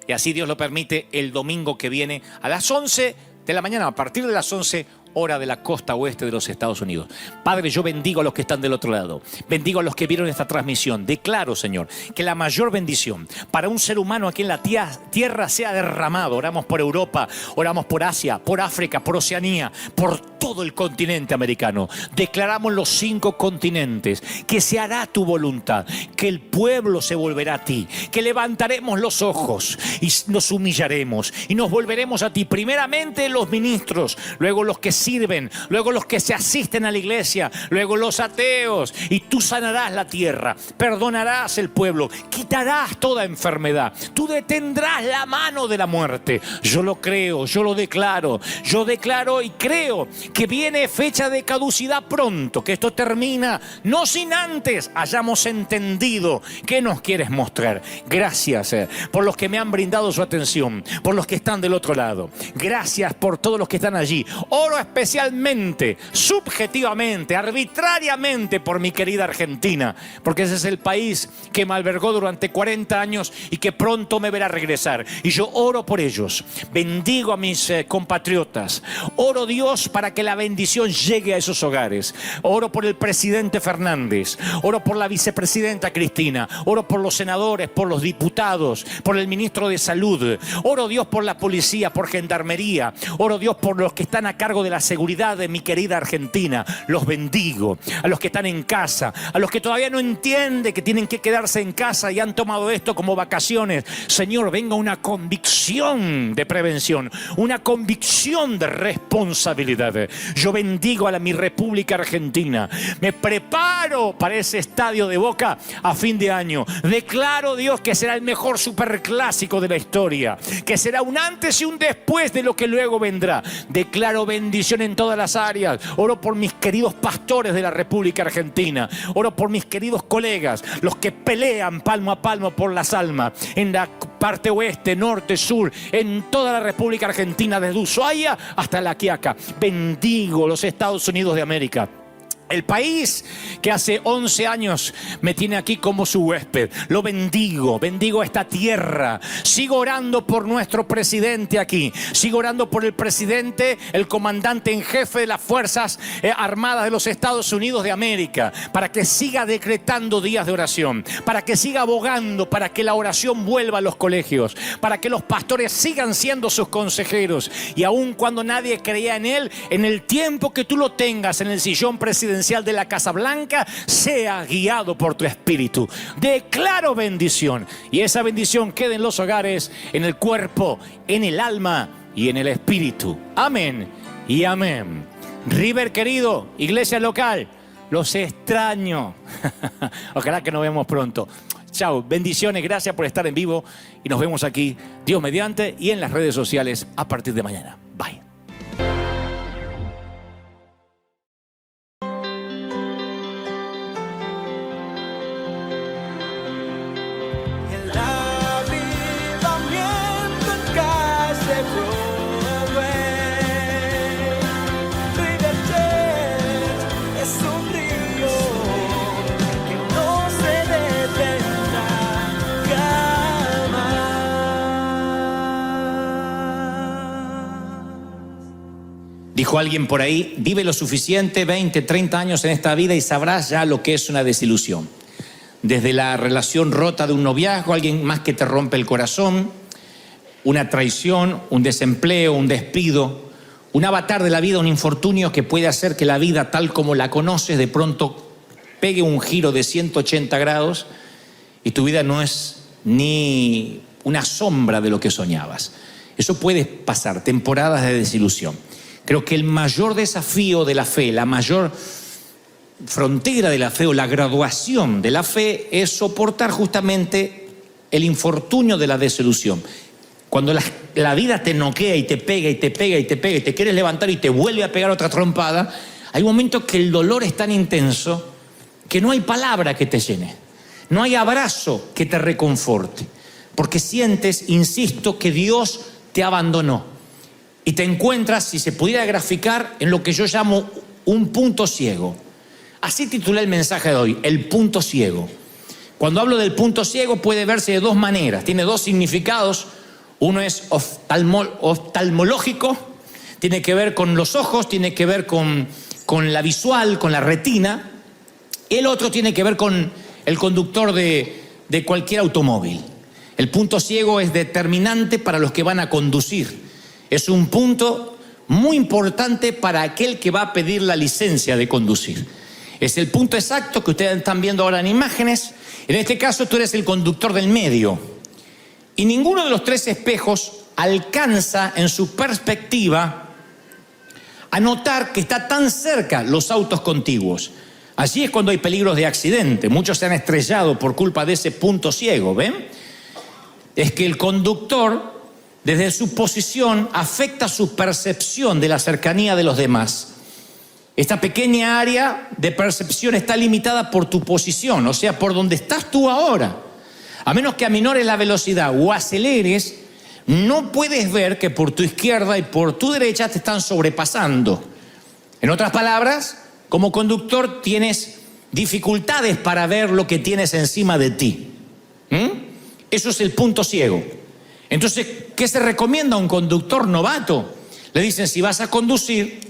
A: y así Dios lo permite, el domingo que viene a las 11 de la mañana, a partir de las 11 hora de la costa oeste de los Estados Unidos. Padre, yo bendigo a los que están del otro lado. Bendigo a los que vieron esta transmisión. Declaro, Señor, que la mayor bendición para un ser humano aquí en la tierra sea derramado. Oramos por Europa, oramos por Asia, por África, por Oceanía, por todo el continente americano. Declaramos los 5 continentes que se hará tu voluntad, que el pueblo se volverá a ti, que levantaremos los ojos y nos humillaremos y nos volveremos a ti. Primeramente los ministros, luego los que sirven, luego los que se asisten a la iglesia, luego los ateos, y tú sanarás la tierra, perdonarás el pueblo, quitarás toda enfermedad, tú detendrás la mano de la muerte. Yo lo creo, yo lo declaro, yo declaro y creo que viene fecha de caducidad pronto, que esto termina, no sin antes hayamos entendido qué nos quieres mostrar. Gracias por los que me han brindado su atención, por los que están del otro lado. Gracias por todos los que están allí. Oro especialmente, subjetivamente, arbitrariamente por mi querida Argentina, porque ese es el país que me albergó durante 40 años y que pronto me verá regresar. Y yo oro por ellos, bendigo a mis compatriotas, oro, Dios, para que la bendición llegue a esos hogares. Oro por el presidente Fernández, oro por la vicepresidenta Cristina, oro por los senadores, por los diputados, por el ministro de Salud. Oro, Dios, por la policía, por gendarmería. Oro, Dios, por los que están a cargo de la seguridad de mi querida Argentina. Los bendigo. A los que están en casa, a los que todavía no entienden que tienen que quedarse en casa y han tomado esto como vacaciones. Señor, venga una convicción de prevención, una convicción de responsabilidad. Yo bendigo a mi República Argentina. Me preparo para ese estadio de Boca a fin de año. Declaro, Dios, que será el mejor superclásico de la historia, que será un antes y un después de lo que luego vendrá. Declaro bendición en todas las áreas. Oro por mis queridos pastores de la República Argentina. Oro por mis queridos colegas, los que pelean palmo a palmo por las almas en la parte oeste, norte, sur, en toda la República Argentina, desde Ushuaia hasta La Quiaca. Bendigo los Estados Unidos de América. El país que hace 11 años me tiene aquí como su huésped. Lo bendigo, bendigo esta tierra. Sigo orando por nuestro presidente aquí. Sigo orando por el presidente, el comandante en jefe de las Fuerzas Armadas de los Estados Unidos de América, para que siga decretando días de oración, para que siga abogando, para que la oración vuelva a los colegios, para que los pastores sigan siendo sus consejeros. Y aun cuando nadie creía en él, en el tiempo que tú lo tengas en el sillón presidencial de la Casa Blanca, sea guiado por tu espíritu. Declaro bendición, y esa bendición quede en los hogares, en el cuerpo, en el alma y en el espíritu. Amén y amén. River querido, iglesia local, los extraño. Ojalá que nos vemos pronto. Chao, bendiciones, gracias por estar en vivo y nos vemos aquí, Dios mediante, y en las redes sociales a partir de mañana. Bye. Dijo alguien por ahí, vive lo suficiente, 20, 30 años en esta vida y sabrás ya lo que es una desilusión. Desde la relación rota de un noviazgo, alguien más que te rompe el corazón, una traición, un desempleo, un despido, un avatar de la vida, un infortunio que puede hacer que la vida tal como la conoces de pronto pegue un giro de 180 grados y tu vida no es ni una sombra de lo que soñabas. Eso puede pasar, temporadas de desilusión. Creo que el mayor desafío de la fe, la mayor frontera de la fe o la graduación de la fe es soportar justamente el infortunio de la desilusión. Cuando la vida te noquea y te pega y te pega y te pega y te quieres levantar y te vuelve a pegar otra trompada, hay momentos que el dolor es tan intenso que no hay palabra que te llene, no hay abrazo que te reconforte, porque sientes, insisto, que Dios te abandonó y te encuentras, si se pudiera graficar, en lo que yo llamo un punto ciego. Así titulé el mensaje de hoy, el punto ciego. Cuando hablo del punto ciego puede verse de dos maneras, tiene dos significados. Uno es oftalmológico, tiene que ver con los ojos, tiene que ver con la visual, con la retina. El otro tiene que ver con el conductor de cualquier automóvil. El punto ciego es determinante para los que van a conducir. Es un punto muy importante para aquel que va a pedir la licencia de conducir. Es el punto exacto que ustedes están viendo ahora en imágenes. En este caso tú eres el conductor del medio. Y ninguno de los tres espejos alcanza en su perspectiva a notar que está tan cerca los autos contiguos. Allí es cuando hay peligros de accidente. Muchos se han estrellado por culpa de ese punto ciego, ¿ven? Es que el conductor, desde su posición, afecta su percepción de la cercanía de los demás. Esta pequeña área de percepción está limitada por tu posición, o sea, por donde estás tú ahora. A menos que aminores la velocidad o aceleres, no puedes ver que por tu izquierda y por tu derecha te están sobrepasando. En otras palabras, como conductor tienes dificultades para ver lo que tienes encima de ti. Eso es el punto ciego. Entonces, ¿qué se recomienda a un conductor novato? Le dicen, si vas a conducir,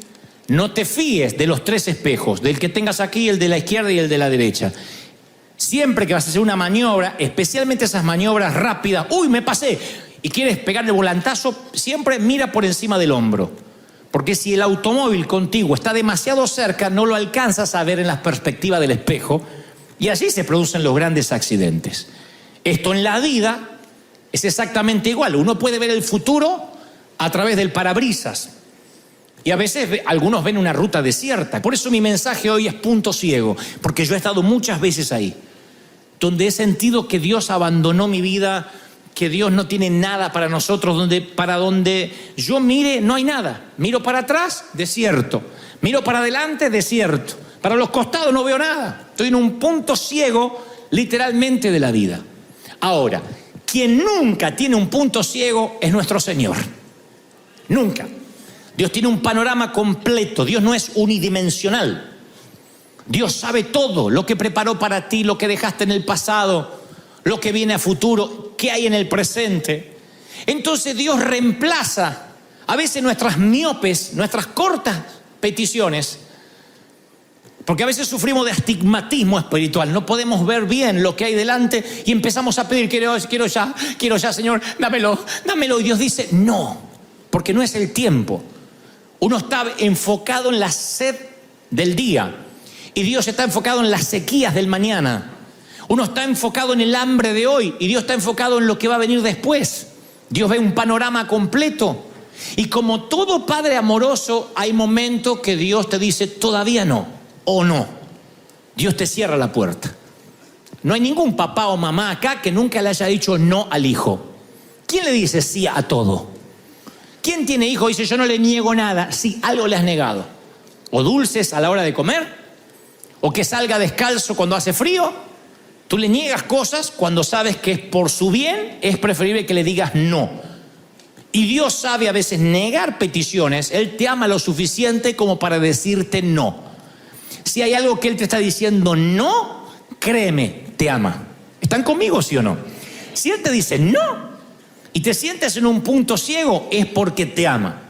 A: no te fíes de los tres espejos, del que tengas aquí, el de la izquierda y el de la derecha. Siempre que vas a hacer una maniobra, especialmente esas maniobras rápidas, ¡uy, me pasé! Y quieres pegarle volantazo, siempre mira por encima del hombro. Porque si el automóvil contigo está demasiado cerca, no lo alcanzas a ver en la perspectiva del espejo y allí se producen los grandes accidentes. Esto en la vida es exactamente igual. Uno puede ver el futuro a través del parabrisas y a veces algunos ven una ruta desierta. Por eso mi mensaje hoy es punto ciego, porque yo he estado muchas veces ahí, donde he sentido que Dios abandonó mi vida, que Dios no tiene nada para nosotros, para donde yo mire no hay nada. Miro para atrás, desierto. Miro para adelante, desierto. Para los costados no veo nada. Estoy en un punto ciego literalmente de la vida. Ahora, quien nunca tiene un punto ciego es nuestro Señor. Nunca. Dios tiene un panorama completo. Dios no es unidimensional. Dios sabe todo, lo que preparó para ti, lo que dejaste en el pasado, lo que viene a futuro, qué hay en el presente. Entonces Dios reemplaza a veces nuestras miopes, nuestras cortas peticiones, porque a veces sufrimos de astigmatismo espiritual, no podemos ver bien lo que hay delante y empezamos a pedir, quiero ya, Señor, dámelo. Y Dios dice, no, porque no es el tiempo. Uno está enfocado en la sed del día y Dios está enfocado en las sequías del mañana. Uno está enfocado en el hambre de hoy y Dios está enfocado en lo que va a venir después. Dios ve un panorama completo. Y como todo padre amoroso, hay momentos que Dios te dice todavía no o no. Dios te cierra la puerta. No hay ningún papá o mamá acá que nunca le haya dicho no al hijo. ¿Quién le dice sí a todo? ¿Quién tiene hijo y dice yo no le niego nada? Sí, algo le has negado. O dulces a la hora de comer, o que salga descalzo cuando hace frío. Tú le niegas cosas cuando sabes que es por su bien, es preferible que le digas no. Y Dios sabe a veces negar peticiones. Él te ama lo suficiente como para decirte no. Si hay algo que Él te está diciendo no, créeme, te ama. ¿Están conmigo, sí o no? Si Él te dice no y te sientes en un punto ciego, es porque te ama.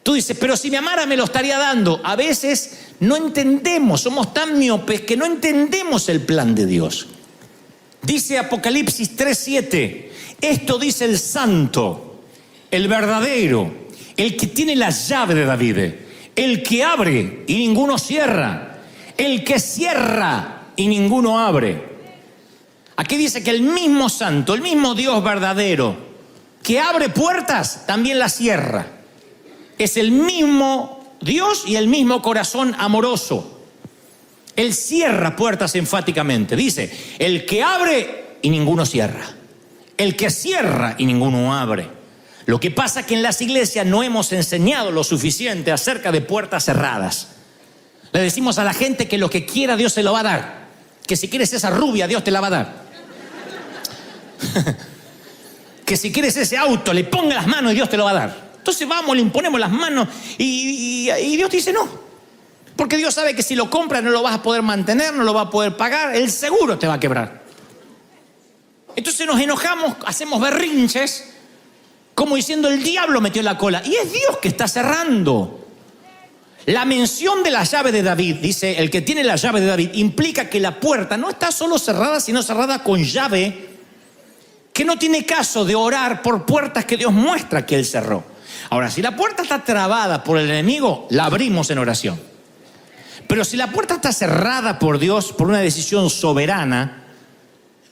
B: Tú dices, pero si me amara me lo estaría dando. A veces no entendemos, somos tan miopes que no entendemos el plan de Dios. Dice Apocalipsis 3:7, esto dice el santo, el verdadero, el que tiene la llave de David, el que abre y ninguno cierra, el que cierra y ninguno abre. Aquí dice que el mismo santo, el mismo Dios verdadero, que abre puertas, también las cierra. Es el mismo Dios y el mismo corazón amoroso. Él cierra puertas enfáticamente. Dice, el que abre y ninguno cierra. El que cierra y ninguno abre. Lo que pasa es que en las iglesias no hemos enseñado lo suficiente acerca de puertas cerradas. Le decimos a la gente que lo que quiera Dios se lo va a dar. Que si quieres esa rubia, Dios te la va a dar. Que si quieres ese auto, le ponga las manos y Dios te lo va a dar. Entonces vamos, le imponemos las manos y Dios dice no. Porque Dios sabe que si lo compras no lo vas a poder mantener, no lo vas a poder pagar, el seguro te va a quebrar. Entonces nos enojamos, hacemos berrinches, como diciendo el diablo metió la cola. Y es Dios que está cerrando. La mención de la llave de David, dice el que tiene la llave de David, implica que la puerta no está solo cerrada, sino cerrada con llave, que no tiene caso de orar por puertas que Dios muestra que Él cerró. Ahora, si la puerta está trabada por el enemigo, la abrimos en oración. Pero si la puerta está cerrada por Dios, por una decisión soberana,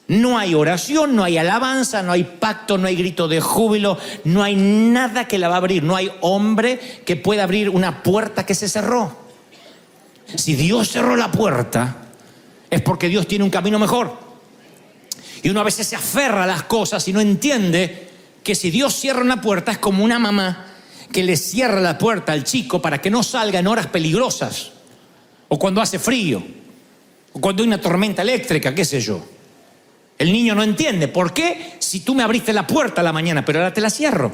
B: no hay oración, no hay alabanza, no hay pacto, no hay grito de júbilo, no hay nada que la va a abrir. No hay hombre que pueda abrir una puerta que se cerró. Si Dios cerró la puerta, es porque Dios tiene un camino mejor. Y uno a veces se aferra a las cosas y no entiende que si Dios cierra una puerta es como una mamá que le cierra la puerta al chico para que no salga en horas peligrosas, o cuando hace frío, o cuando hay una tormenta eléctrica, qué sé yo. El niño no entiende, ¿por qué? Si tú me abriste la puerta a la mañana, pero ahora te la cierro.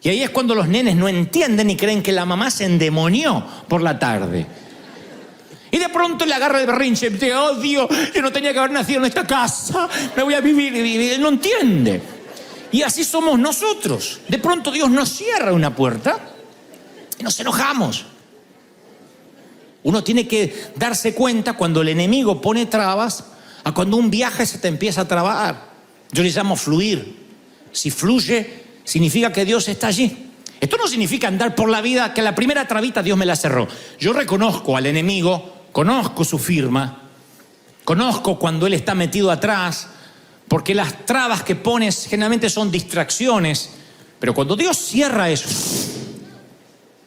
B: Y ahí es cuando los nenes no entienden y creen que la mamá se endemonió por la tarde. Y de pronto le agarra el berrinche y dice, oh Dios, yo no tenía que haber nacido en esta casa, me voy a vivir. Y él no entiende. Y así somos nosotros. De pronto Dios nos cierra una puerta y nos enojamos. Uno tiene que darse cuenta cuando el enemigo pone trabas a cuando un viaje se te empieza a trabar. Yo le llamo fluir. Si fluye, significa que Dios está allí. Esto no significa andar por la vida que la primera trabita Dios me la cerró. Yo reconozco al enemigo, conozco su firma, conozco cuando él está metido atrás, porque las trabas que pones generalmente son distracciones. Pero cuando Dios cierra eso,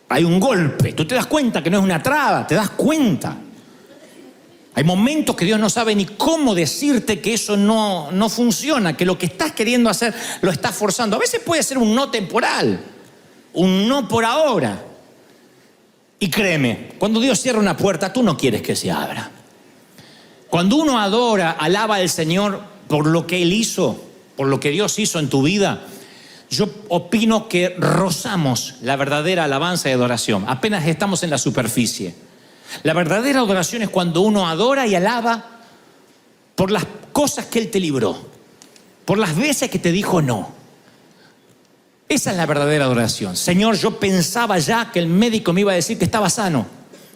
B: hay un golpe. Tú te das cuenta que no es una traba, te das cuenta. Hay momentos que Dios no sabe ni cómo decirte que eso no funciona, que lo que estás queriendo hacer lo estás forzando. A veces puede ser un no temporal, un no por ahora. Y créeme, cuando Dios cierra una puerta, tú no quieres que se abra. Cuando uno adora, alaba al Señor por lo que Él hizo, por lo que Dios hizo en tu vida, yo opino que rozamos la verdadera alabanza y adoración. Apenas estamos en la superficie. La verdadera adoración es cuando uno adora y alaba por las cosas que Él te libró, por las veces que te dijo no. Esa es la verdadera adoración. Señor, yo pensaba ya que el médico me iba a decir que estaba sano.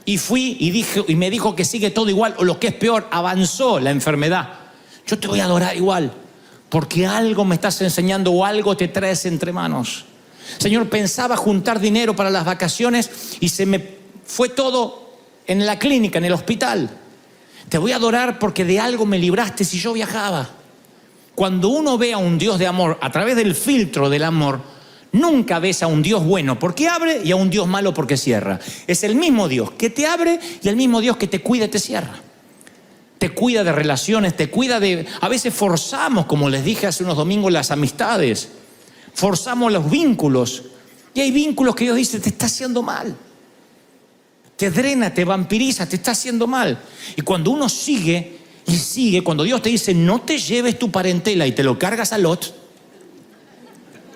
B: Y fui y me dijo que sigue todo igual, o lo que es peor, avanzó la enfermedad. Yo te voy a adorar igual, porque algo me estás enseñando o algo te traes entre manos. Señor, pensaba juntar dinero para las vacaciones y se me fue todo en la clínica, en el hospital. Te voy a adorar porque de algo me libraste si yo viajaba. Cuando uno ve a un Dios de amor a través del filtro del amor, nunca ves a un Dios bueno porque abre y a un Dios malo porque cierra. Es el mismo Dios que te abre y el mismo Dios que te cuida y te cierra. Te cuida de relaciones, te cuida de... A veces forzamos, como les dije hace unos domingos, las amistades. Forzamos los vínculos. Y hay vínculos que Dios dice, te está haciendo mal. Te drena, te vampiriza, te está haciendo mal. Y cuando uno sigue y sigue, cuando Dios te dice, no te lleves tu parentela y te lo cargas a Lot,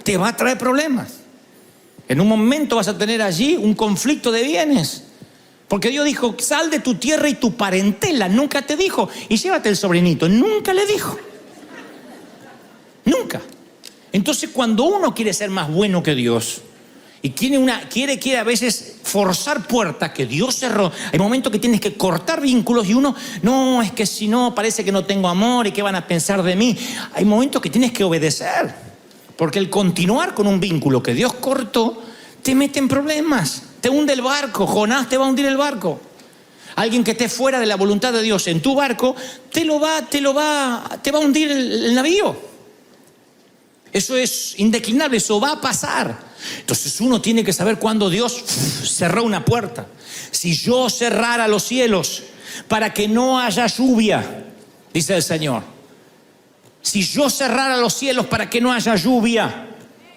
B: te va a traer problemas. En un momento vas a tener allí un conflicto de bienes. Porque Dios dijo, sal de tu tierra y tu parentela. Nunca te dijo, y llévate el sobrinito. Nunca le dijo. Nunca. Entonces, cuando uno quiere ser más bueno que Dios Y quiere a veces forzar puertas que Dios cerró. Hay momentos que tienes que cortar vínculos y uno, no, es que si no parece que no tengo amor y qué van a pensar de mí. Hay momentos que tienes que obedecer, porque el continuar con un vínculo que Dios cortó te mete en problemas, te hunde el barco. Jonás te va a hundir el barco. Alguien que esté fuera de la voluntad de Dios en tu barco te va a hundir el navío. Eso es indeclinable, eso va a pasar. Entonces uno tiene que saber cuándo Dios cerró una puerta. Si yo cerrara los cielos para que no haya lluvia, dice el Señor. Si yo cerrara los cielos para que no haya lluvia.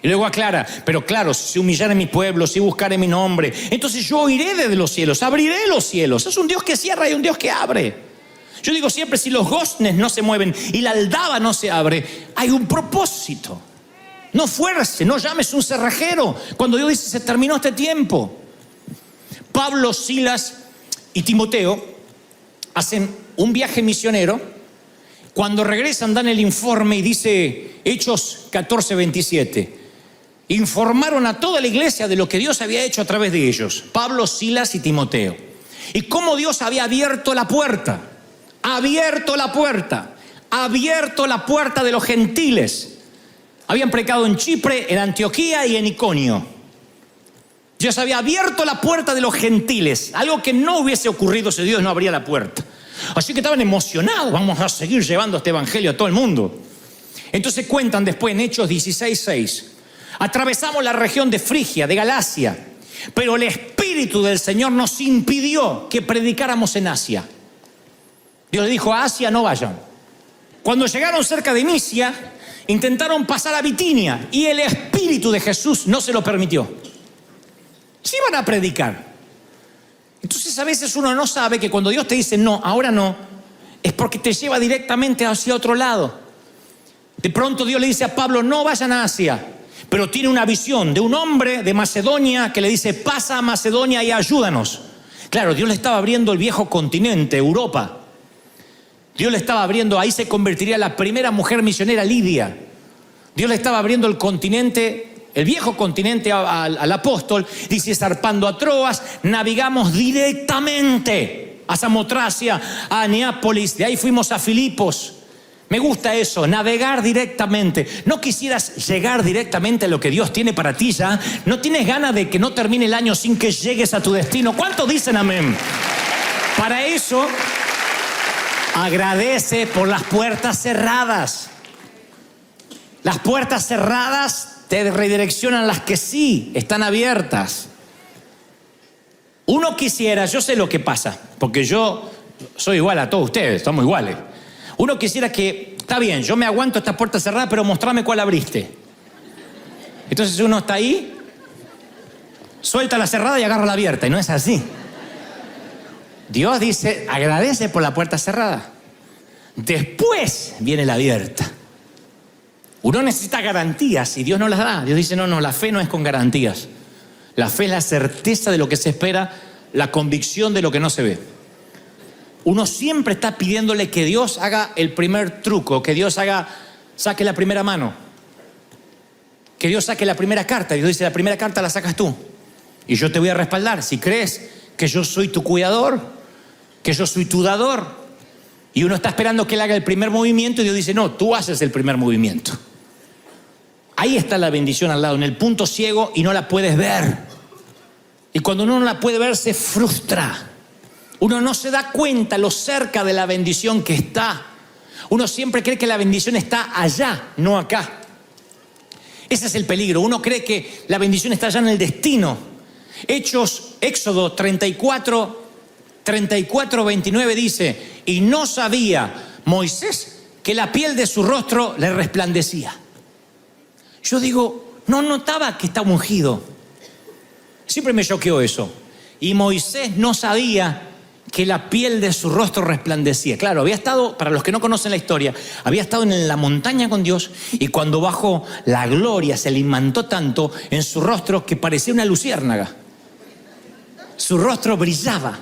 B: Y luego aclara, pero claro, si humillare mi pueblo, si buscare mi nombre, entonces yo iré desde los cielos, abriré los cielos. Es un Dios que cierra y un Dios que abre. Yo digo siempre, si los goznes no se mueven y la aldaba no se abre, hay un propósito. No fuerce, no llames un cerrajero cuando Dios dice se terminó este tiempo. Pablo, Silas y Timoteo hacen un viaje misionero. Cuando regresan dan el informe y dice Hechos 14:27. Informaron a toda la iglesia de lo que Dios había hecho a través de ellos. Pablo, Silas y Timoteo. Y cómo Dios había abierto la puerta. Abierto la puerta de los gentiles. Habían predicado en Chipre, en Antioquía y en Iconio. Dios había abierto la puerta de los gentiles. Algo que no hubiese ocurrido si Dios no abría la puerta. Así que estaban emocionados. Vamos a seguir llevando este evangelio a todo el mundo. Entonces cuentan después en Hechos 16:6. Atravesamos la región de Frigia, de Galacia. Pero el Espíritu del Señor nos impidió que predicáramos en Asia. Dios le dijo, a Asia no vayan. Cuando llegaron cerca de Misia, intentaron pasar a Bitinia y el Espíritu de Jesús no se lo permitió. Sí iban a predicar. Entonces a veces uno no sabe que cuando Dios te dice no, ahora no, es porque te lleva directamente hacia otro lado. De pronto Dios le dice a Pablo, no vayan a Asia, pero tiene una visión de un hombre de Macedonia que le dice, pasa a Macedonia y ayúdanos. Claro, Dios le estaba abriendo el viejo continente, Europa. Dios le estaba abriendo, ahí se convertiría la primera mujer misionera, Lidia. Dios le estaba abriendo el continente, el viejo continente al apóstol. Dice, zarpando a Troas, navegamos directamente a Samotracia, a Neápolis, de ahí fuimos a Filipos. Me gusta eso, navegar directamente. ¿No quisieras llegar directamente a lo que Dios tiene para ti ya? ¿No tienes ganas de que no termine el año sin que llegues a tu destino? ¿Cuántos dicen amén? Para eso, agradece por las puertas cerradas. Las puertas cerradas te redireccionan las que sí están abiertas. Uno quisiera, yo sé lo que pasa, porque yo soy igual a todos ustedes, estamos iguales. Uno quisiera que, está bien, yo me aguanto esta puerta cerrada, pero mostrame cuál abriste. Entonces uno está ahí, suelta la cerrada y agarra la abierta, y no es así. Dios dice, agradece por la puerta cerrada. Después viene la abierta. Uno necesita garantías y Dios no las da. Dios dice, no, la fe no es con garantías. La fe es la certeza de lo que se espera, la convicción de lo que no se ve. Uno siempre está pidiéndole que Dios haga el primer truco, que Dios saque la primera mano, que Dios saque la primera carta. Dios dice, la primera carta la sacas tú y yo te voy a respaldar. Si crees que yo soy tu cuidador, que yo soy tu dador, y uno está esperando que Él haga el primer movimiento y Dios dice, no, tú haces el primer movimiento. Ahí está la bendición al lado, en el punto ciego y no la puedes ver. Y cuando uno no la puede ver se frustra. Uno no se da cuenta lo cerca de la bendición que está. Uno siempre cree que la bendición está allá, no acá. Ese es el peligro. Uno cree que la bendición está allá en el destino. Éxodo 34:29 dice, y no sabía Moisés que la piel de su rostro le resplandecía. Yo digo, no notaba que estaba ungido. Siempre me choqueó eso. Y Moisés no sabía que la piel de su rostro resplandecía. Claro, había estado, para los que no conocen la historia, había estado en la montaña con Dios y cuando bajó, la gloria se le imantó tanto en su rostro que parecía una luciérnaga. Su rostro brillaba.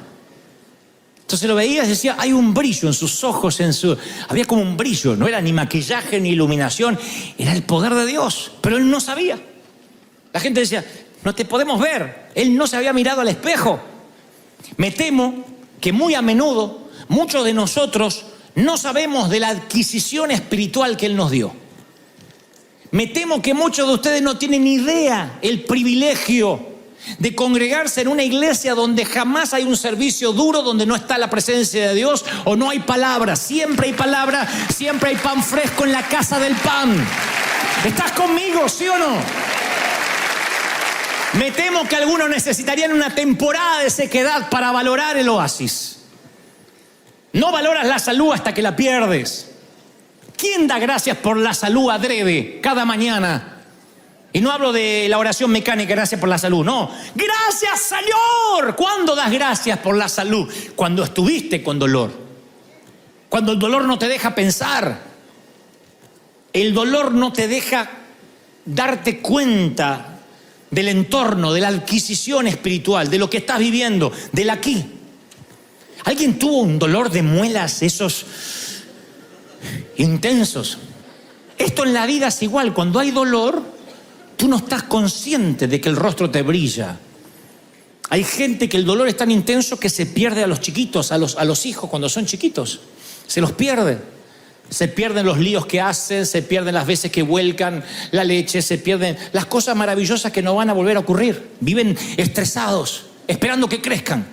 B: Entonces lo veías y decía, hay un brillo en sus ojos, había como un brillo, no era ni maquillaje ni iluminación, era el poder de Dios, pero él no sabía. La gente decía, No te podemos ver. Él no se había mirado al espejo. Me temo que muy a menudo muchos de nosotros no sabemos de la adquisición espiritual que Él nos dio. Me temo que muchos de ustedes no tienen ni idea el privilegio de congregarse en una iglesia donde jamás hay un servicio duro, donde no está la presencia de Dios o no hay palabra. Siempre hay palabra, siempre hay pan fresco en la casa del pan. ¿Estás conmigo, sí o no? Me temo que algunos necesitarían una temporada de sequedad para valorar el oasis. No valoras la salud hasta que la pierdes. ¿Quién da gracias por la salud adrede cada mañana? Y no hablo de la oración mecánica, gracias por la salud, no. ¡Gracias, Señor! ¿Cuándo das gracias por la salud? Cuando estuviste con dolor. Cuando el dolor no te deja pensar. El dolor no te deja darte cuenta del entorno, de la adquisición espiritual, de lo que estás viviendo, del aquí. ¿Alguien tuvo un dolor de muelas, esos intensos? Esto en la vida es igual. Cuando hay dolor, tú no estás consciente de que el rostro te brilla. Hay gente que el dolor es tan intenso que se pierde a los chiquitos, a los hijos cuando son chiquitos. Se los pierde. Se pierden los líos que hacen, se pierden las veces que vuelcan la leche, se pierden las cosas maravillosas que no van a volver a ocurrir. Viven estresados, esperando que crezcan,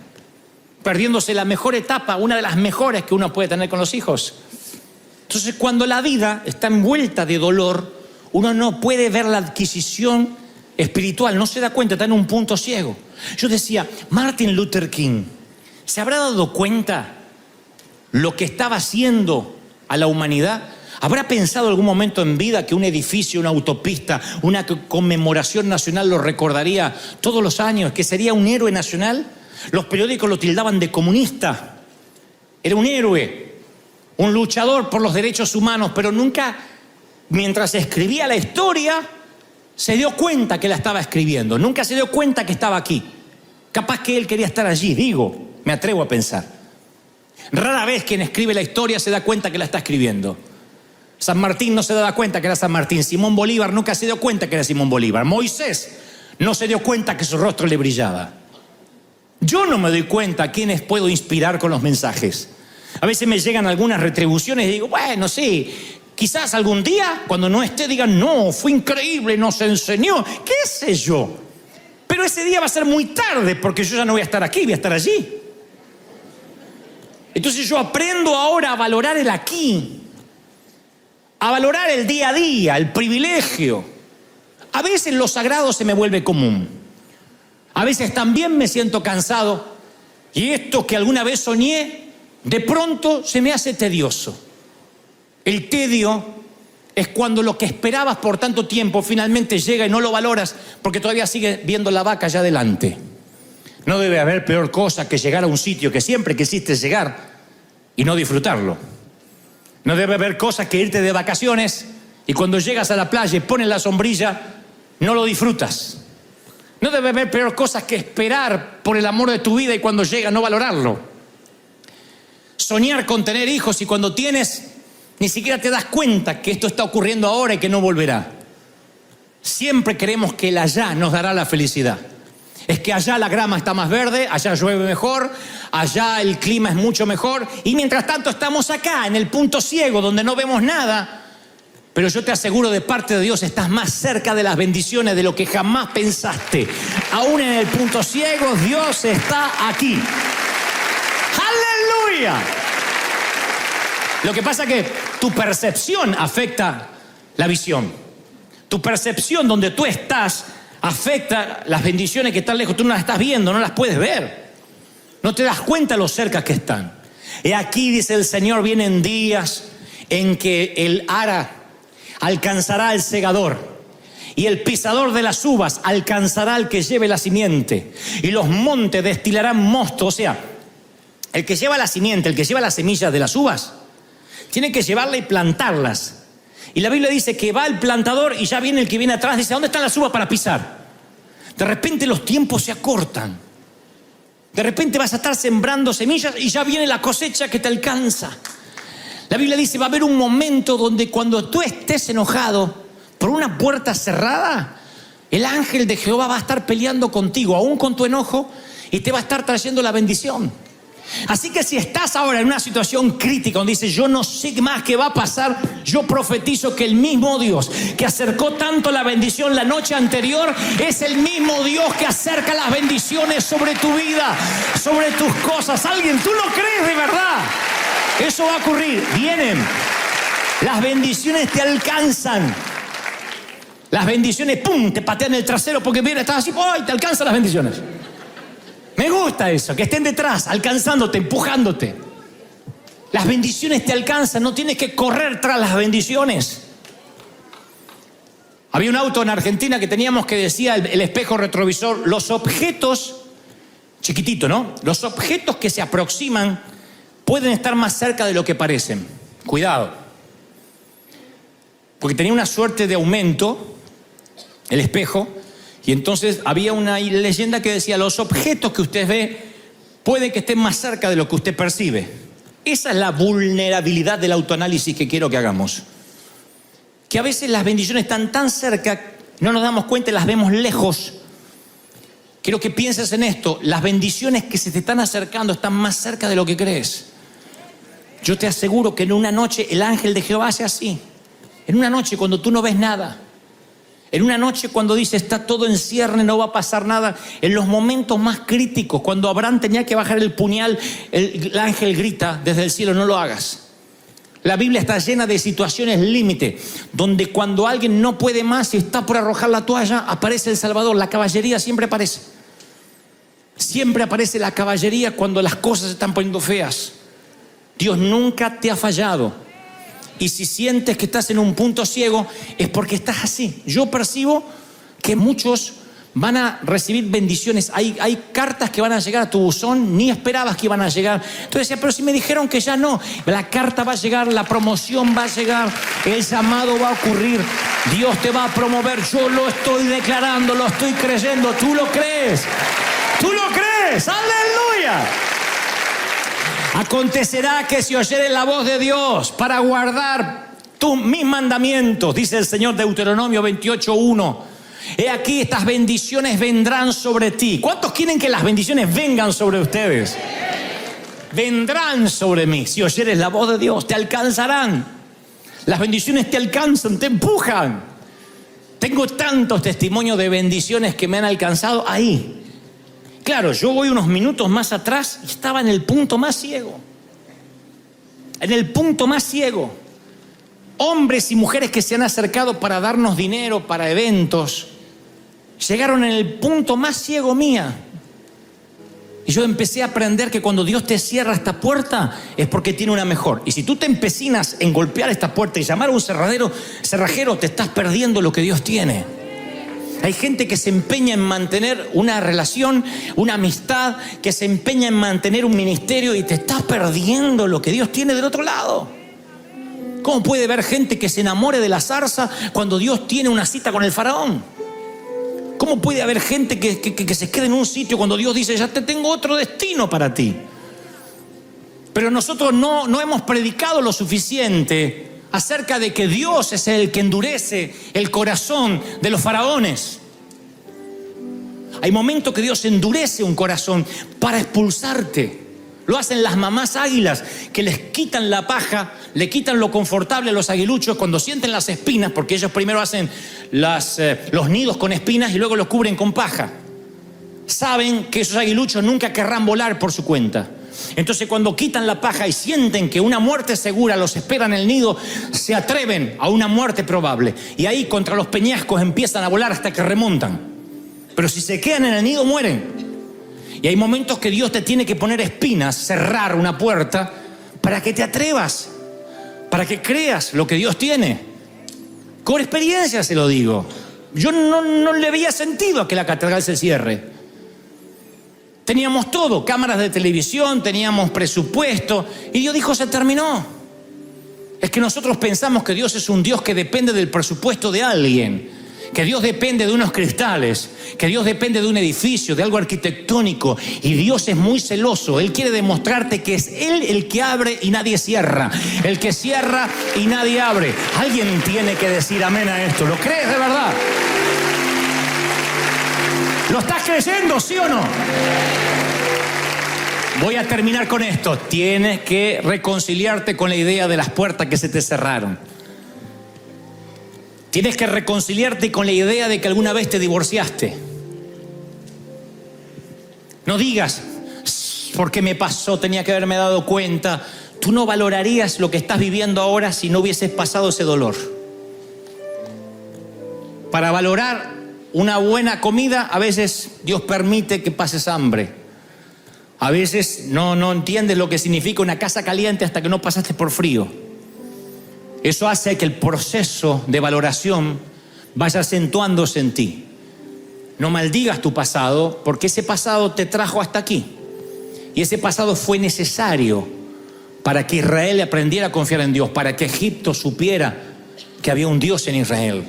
B: perdiéndose la mejor etapa, una de las mejores que uno puede tener con los hijos. Entonces, cuando la vida está envuelta de dolor, uno no puede ver la adquisición espiritual, no se da cuenta, está en un punto ciego. Yo decía, Martin Luther King, ¿se habrá dado cuenta lo que estaba haciendo a la humanidad? ¿Habrá pensado algún momento en vida que un edificio, una autopista, una conmemoración nacional lo recordaría todos los años, que sería un héroe nacional? Los periódicos lo tildaban de comunista. Era un héroe, un luchador por los derechos humanos, pero nunca, mientras escribía la historia, se dio cuenta que la estaba escribiendo. Nunca se dio cuenta que estaba aquí. Capaz que él quería estar allí, me atrevo a pensar. Rara vez quien escribe la historia se da cuenta que la está escribiendo. San Martín no se daba cuenta que era San Martín. Simón Bolívar nunca se dio cuenta que era Simón Bolívar. Moisés no se dio cuenta que su rostro le brillaba. Yo no me doy cuenta a quiénes puedo inspirar con los mensajes. A veces me llegan algunas retribuciones y digo, bueno, sí, quizás algún día, cuando no esté, digan, no, fue increíble, nos enseñó, qué sé yo. Pero ese día va a ser muy tarde porque yo ya no voy a estar aquí, voy a estar allí. Entonces yo aprendo ahora a valorar el aquí, a valorar el día a día, el privilegio. A veces lo sagrado se me vuelve común. A veces también me siento cansado y esto que alguna vez soñé, de pronto se me hace tedioso. El tedio es cuando lo que esperabas por tanto tiempo finalmente llega y no lo valoras porque todavía sigues viendo la vaca allá adelante. No debe haber peor cosa que llegar a un sitio que siempre quisiste llegar y no disfrutarlo. No debe haber cosa que irte de vacaciones y cuando llegas a la playa y pones la sombrilla, no lo disfrutas. No debe haber peor cosa que esperar por el amor de tu vida y cuando llega no valorarlo. Soñar con tener hijos y cuando tienes ni siquiera te das cuenta que esto está ocurriendo ahora y que no volverá. Siempre queremos que el allá nos dará la felicidad. Es que allá la grama está más verde, allá llueve mejor, allá el clima es mucho mejor y mientras tanto estamos acá en el punto ciego donde no vemos nada. Pero yo te aseguro, de parte de Dios estás más cerca de las bendiciones de lo que jamás pensaste. Aún en el punto ciego Dios está aquí. ¡Aleluya! Lo que pasa es que tu percepción afecta la visión. Tu percepción donde tú estás afecta las bendiciones que están lejos. Tú no las estás viendo, no las puedes ver. No te das cuenta lo cerca que están. Y aquí dice el Señor, vienen días en que el ara alcanzará al segador y el pisador de las uvas alcanzará al que lleve la simiente y los montes destilarán mosto. O sea, el que lleva la simiente, el que lleva las semillas de las uvas, tiene que llevarla y plantarlas. Y la Biblia dice que va el plantador y ya viene el que viene atrás, dice, ¿dónde están las uvas para pisar? De repente los tiempos se acortan. De repente vas a estar sembrando semillas y ya viene la cosecha que te alcanza. La Biblia dice, va a haber un momento donde cuando tú estés enojado por una puerta cerrada, El ángel de Jehová va a estar peleando contigo, aún con tu enojo, y te va a estar trayendo la bendición. Así que si estás ahora en una situación crítica donde dices, yo no sé más qué va a pasar, yo profetizo que el mismo Dios que acercó tanto la bendición la noche anterior es el mismo Dios que acerca las bendiciones sobre tu vida, sobre tus cosas. Alguien, ¿tú lo crees de verdad? Eso va a ocurrir. Vienen. Las bendiciones te alcanzan. Las bendiciones, ¡pum!, te patean el trasero porque mira, estás así, ¡ay!, te alcanzan las bendiciones. Me gusta eso, que estén detrás, alcanzándote, empujándote. Las bendiciones te alcanzan, no tienes que correr tras las bendiciones. Había un auto en Argentina que teníamos que decía el espejo retrovisor, los objetos, chiquitito, ¿no? Los objetos que se aproximan pueden estar más cerca de lo que parecen. Cuidado. Porque tenía una suerte de aumento, el espejo, y entonces había una leyenda que decía, los objetos que usted ve puede que estén más cerca de lo que usted percibe. Esa es la vulnerabilidad del autoanálisis que quiero que hagamos. Que a veces las bendiciones están tan cerca, no nos damos cuenta y las vemos lejos. Quiero que pienses en esto, las bendiciones que se te están acercando están más cerca de lo que crees. Yo te aseguro que en una noche el ángel de Jehová hace así. En una noche cuando tú no ves nada. En una noche cuando dice está todo en cierne, no va a pasar nada. En los momentos más críticos, cuando Abraham tenía que bajar el puñal, el ángel grita desde el cielo, no lo hagas. La Biblia está llena de situaciones límite, donde cuando alguien no puede más y está por arrojar la toalla, aparece el Salvador. La caballería siempre aparece. Siempre aparece la caballería cuando las cosas se están poniendo feas. Dios nunca te ha fallado. Y si sientes que estás en un punto ciego, es porque estás así. Yo percibo que muchos van a recibir bendiciones. Hay cartas que van a llegar a tu buzón, ni esperabas que iban a llegar. Entonces decía, pero si me dijeron que ya no. La carta va a llegar, la promoción va a llegar, el llamado va a ocurrir. Dios te va a promover. Yo lo estoy declarando, lo estoy creyendo. ¿Tú lo crees? ¿Tú lo crees? ¡Aleluya! Acontecerá que si oyeres la voz de Dios para guardar mis mandamientos, dice el Señor, Deuteronomio 28:1. He aquí, estas bendiciones vendrán sobre ti. ¿Cuántos quieren que las bendiciones vengan sobre ustedes? Vendrán sobre mí. Si oyeres la voz de Dios, te alcanzarán. Las bendiciones te alcanzan, te empujan. Tengo tantos testimonios de bendiciones que me han alcanzado ahí. Claro, yo voy unos minutos más atrás y estaba en el punto más ciego. En el punto más ciego. Hombres y mujeres que se han acercado para darnos dinero, para eventos, llegaron en el punto más ciego mía. Y yo empecé a aprender que cuando Dios te cierra esta puerta es porque tiene una mejor. Y si tú te empecinas en golpear esta puerta y llamar a un cerrajero, te estás perdiendo lo que Dios tiene. Hay gente que se empeña en mantener una relación, una amistad, que se empeña en mantener un ministerio y te estás perdiendo lo que Dios tiene del otro lado. ¿Cómo puede haber gente que se enamore de la zarza cuando Dios tiene una cita con el faraón? ¿Cómo puede haber gente que se quede en un sitio cuando Dios dice, ya te tengo otro destino para ti? Pero nosotros no hemos predicado lo suficiente acerca de que Dios es el que endurece el corazón de los faraones. Hay momentos que Dios endurece un corazón para expulsarte. Lo hacen las mamás águilas, que les quitan la paja, le quitan lo confortable a los aguiluchos cuando sienten las espinas, porque ellos primero hacen los nidos con espinas y luego los cubren con paja. Saben que esos aguiluchos nunca querrán volar por su cuenta. Entonces cuando quitan la paja y sienten que una muerte segura los espera en el nido, se atreven a una muerte probable. Y ahí contra los peñascos empiezan a volar hasta que remontan. Pero si se quedan en el nido, mueren. Y hay momentos que Dios te tiene que poner espinas, cerrar una puerta, para que te atrevas, para que creas lo que Dios tiene. Con experiencia se lo digo. Yo no le veía sentido a que la catedral se cierre. Teníamos todo, cámaras de televisión, teníamos presupuesto, y Dios dijo, se terminó. Es que nosotros pensamos que Dios es un Dios que depende del presupuesto de alguien, que Dios depende de unos cristales, que Dios depende de un edificio, de algo arquitectónico, y Dios es muy celoso. Él quiere demostrarte que es Él el que abre y nadie cierra, el que cierra y nadie abre. Alguien tiene que decir amén a esto. ¿Lo crees de verdad? ¿Lo estás creyendo, sí o no? Voy a terminar con esto. Tienes que reconciliarte con la idea de las puertas que se te cerraron. Tienes que reconciliarte con la idea de que alguna vez te divorciaste. No digas, ¿por qué me pasó? Tenía que haberme dado cuenta. Tú no valorarías lo que estás viviendo ahora si no hubieses pasado ese dolor. Para valorar una buena comida, a veces Dios permite que pases hambre. A veces no entiendes lo que significa una casa caliente hasta que no pasaste por frío. Eso hace que el proceso de valoración vaya acentuándose en ti. No maldigas tu pasado, porque ese pasado te trajo hasta aquí. Y ese pasado fue necesario para que Israel aprendiera a confiar en Dios, para que Egipto supiera que había un Dios en Israel.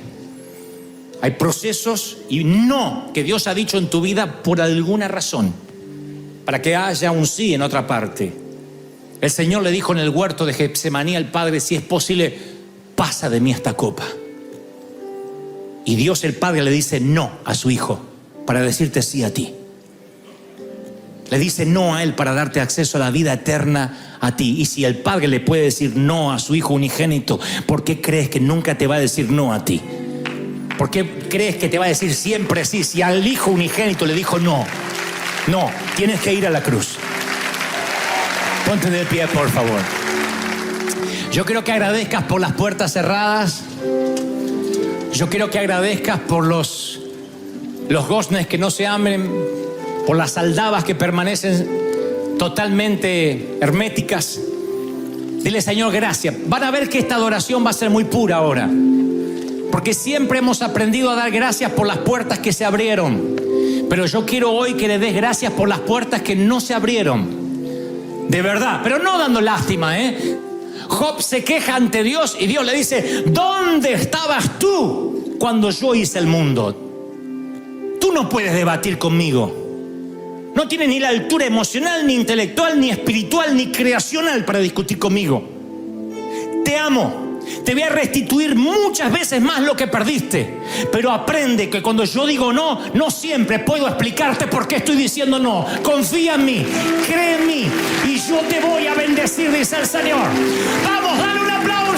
B: Hay procesos y no que Dios ha dicho en tu vida por alguna razón, para que haya un sí en otra parte. El Señor le dijo en el huerto de Getsemaní al Padre, si es posible, pasa de mí esta copa. Y Dios el Padre le dice no a su Hijo para decirte sí a ti. Le dice no a Él para darte acceso a la vida eterna a ti. Y si el Padre le puede decir no a su Hijo unigénito, ¿por qué crees que nunca te va a decir no a ti? ¿Por qué crees que te va a decir siempre sí? Si al Hijo unigénito le dijo no, tienes que ir a la cruz. Ponte de pie, por favor. Yo quiero que agradezcas por las puertas cerradas. Yo quiero que agradezcas por los goznes que no se abren, por las aldabas que permanecen totalmente herméticas. Dile, Señor, gracias. Van a ver que esta adoración va a ser muy pura ahora, porque siempre hemos aprendido a dar gracias por las puertas que se abrieron. Pero yo quiero hoy que le des gracias por las puertas que no se abrieron. De verdad, pero no dando lástima, Job se queja ante Dios y Dios le dice, ¿dónde estabas tú cuando yo hice el mundo? Tú no puedes debatir conmigo. No tienes ni la altura emocional, ni intelectual, ni espiritual, ni creacional para discutir conmigo. Te amo. Te voy a restituir muchas veces más lo que perdiste. Pero aprende que cuando yo digo no, no siempre puedo explicarte por qué estoy diciendo no. Confía en mí, cree en mí y yo te voy a bendecir, dice el Señor. Vamos, dale un aplauso.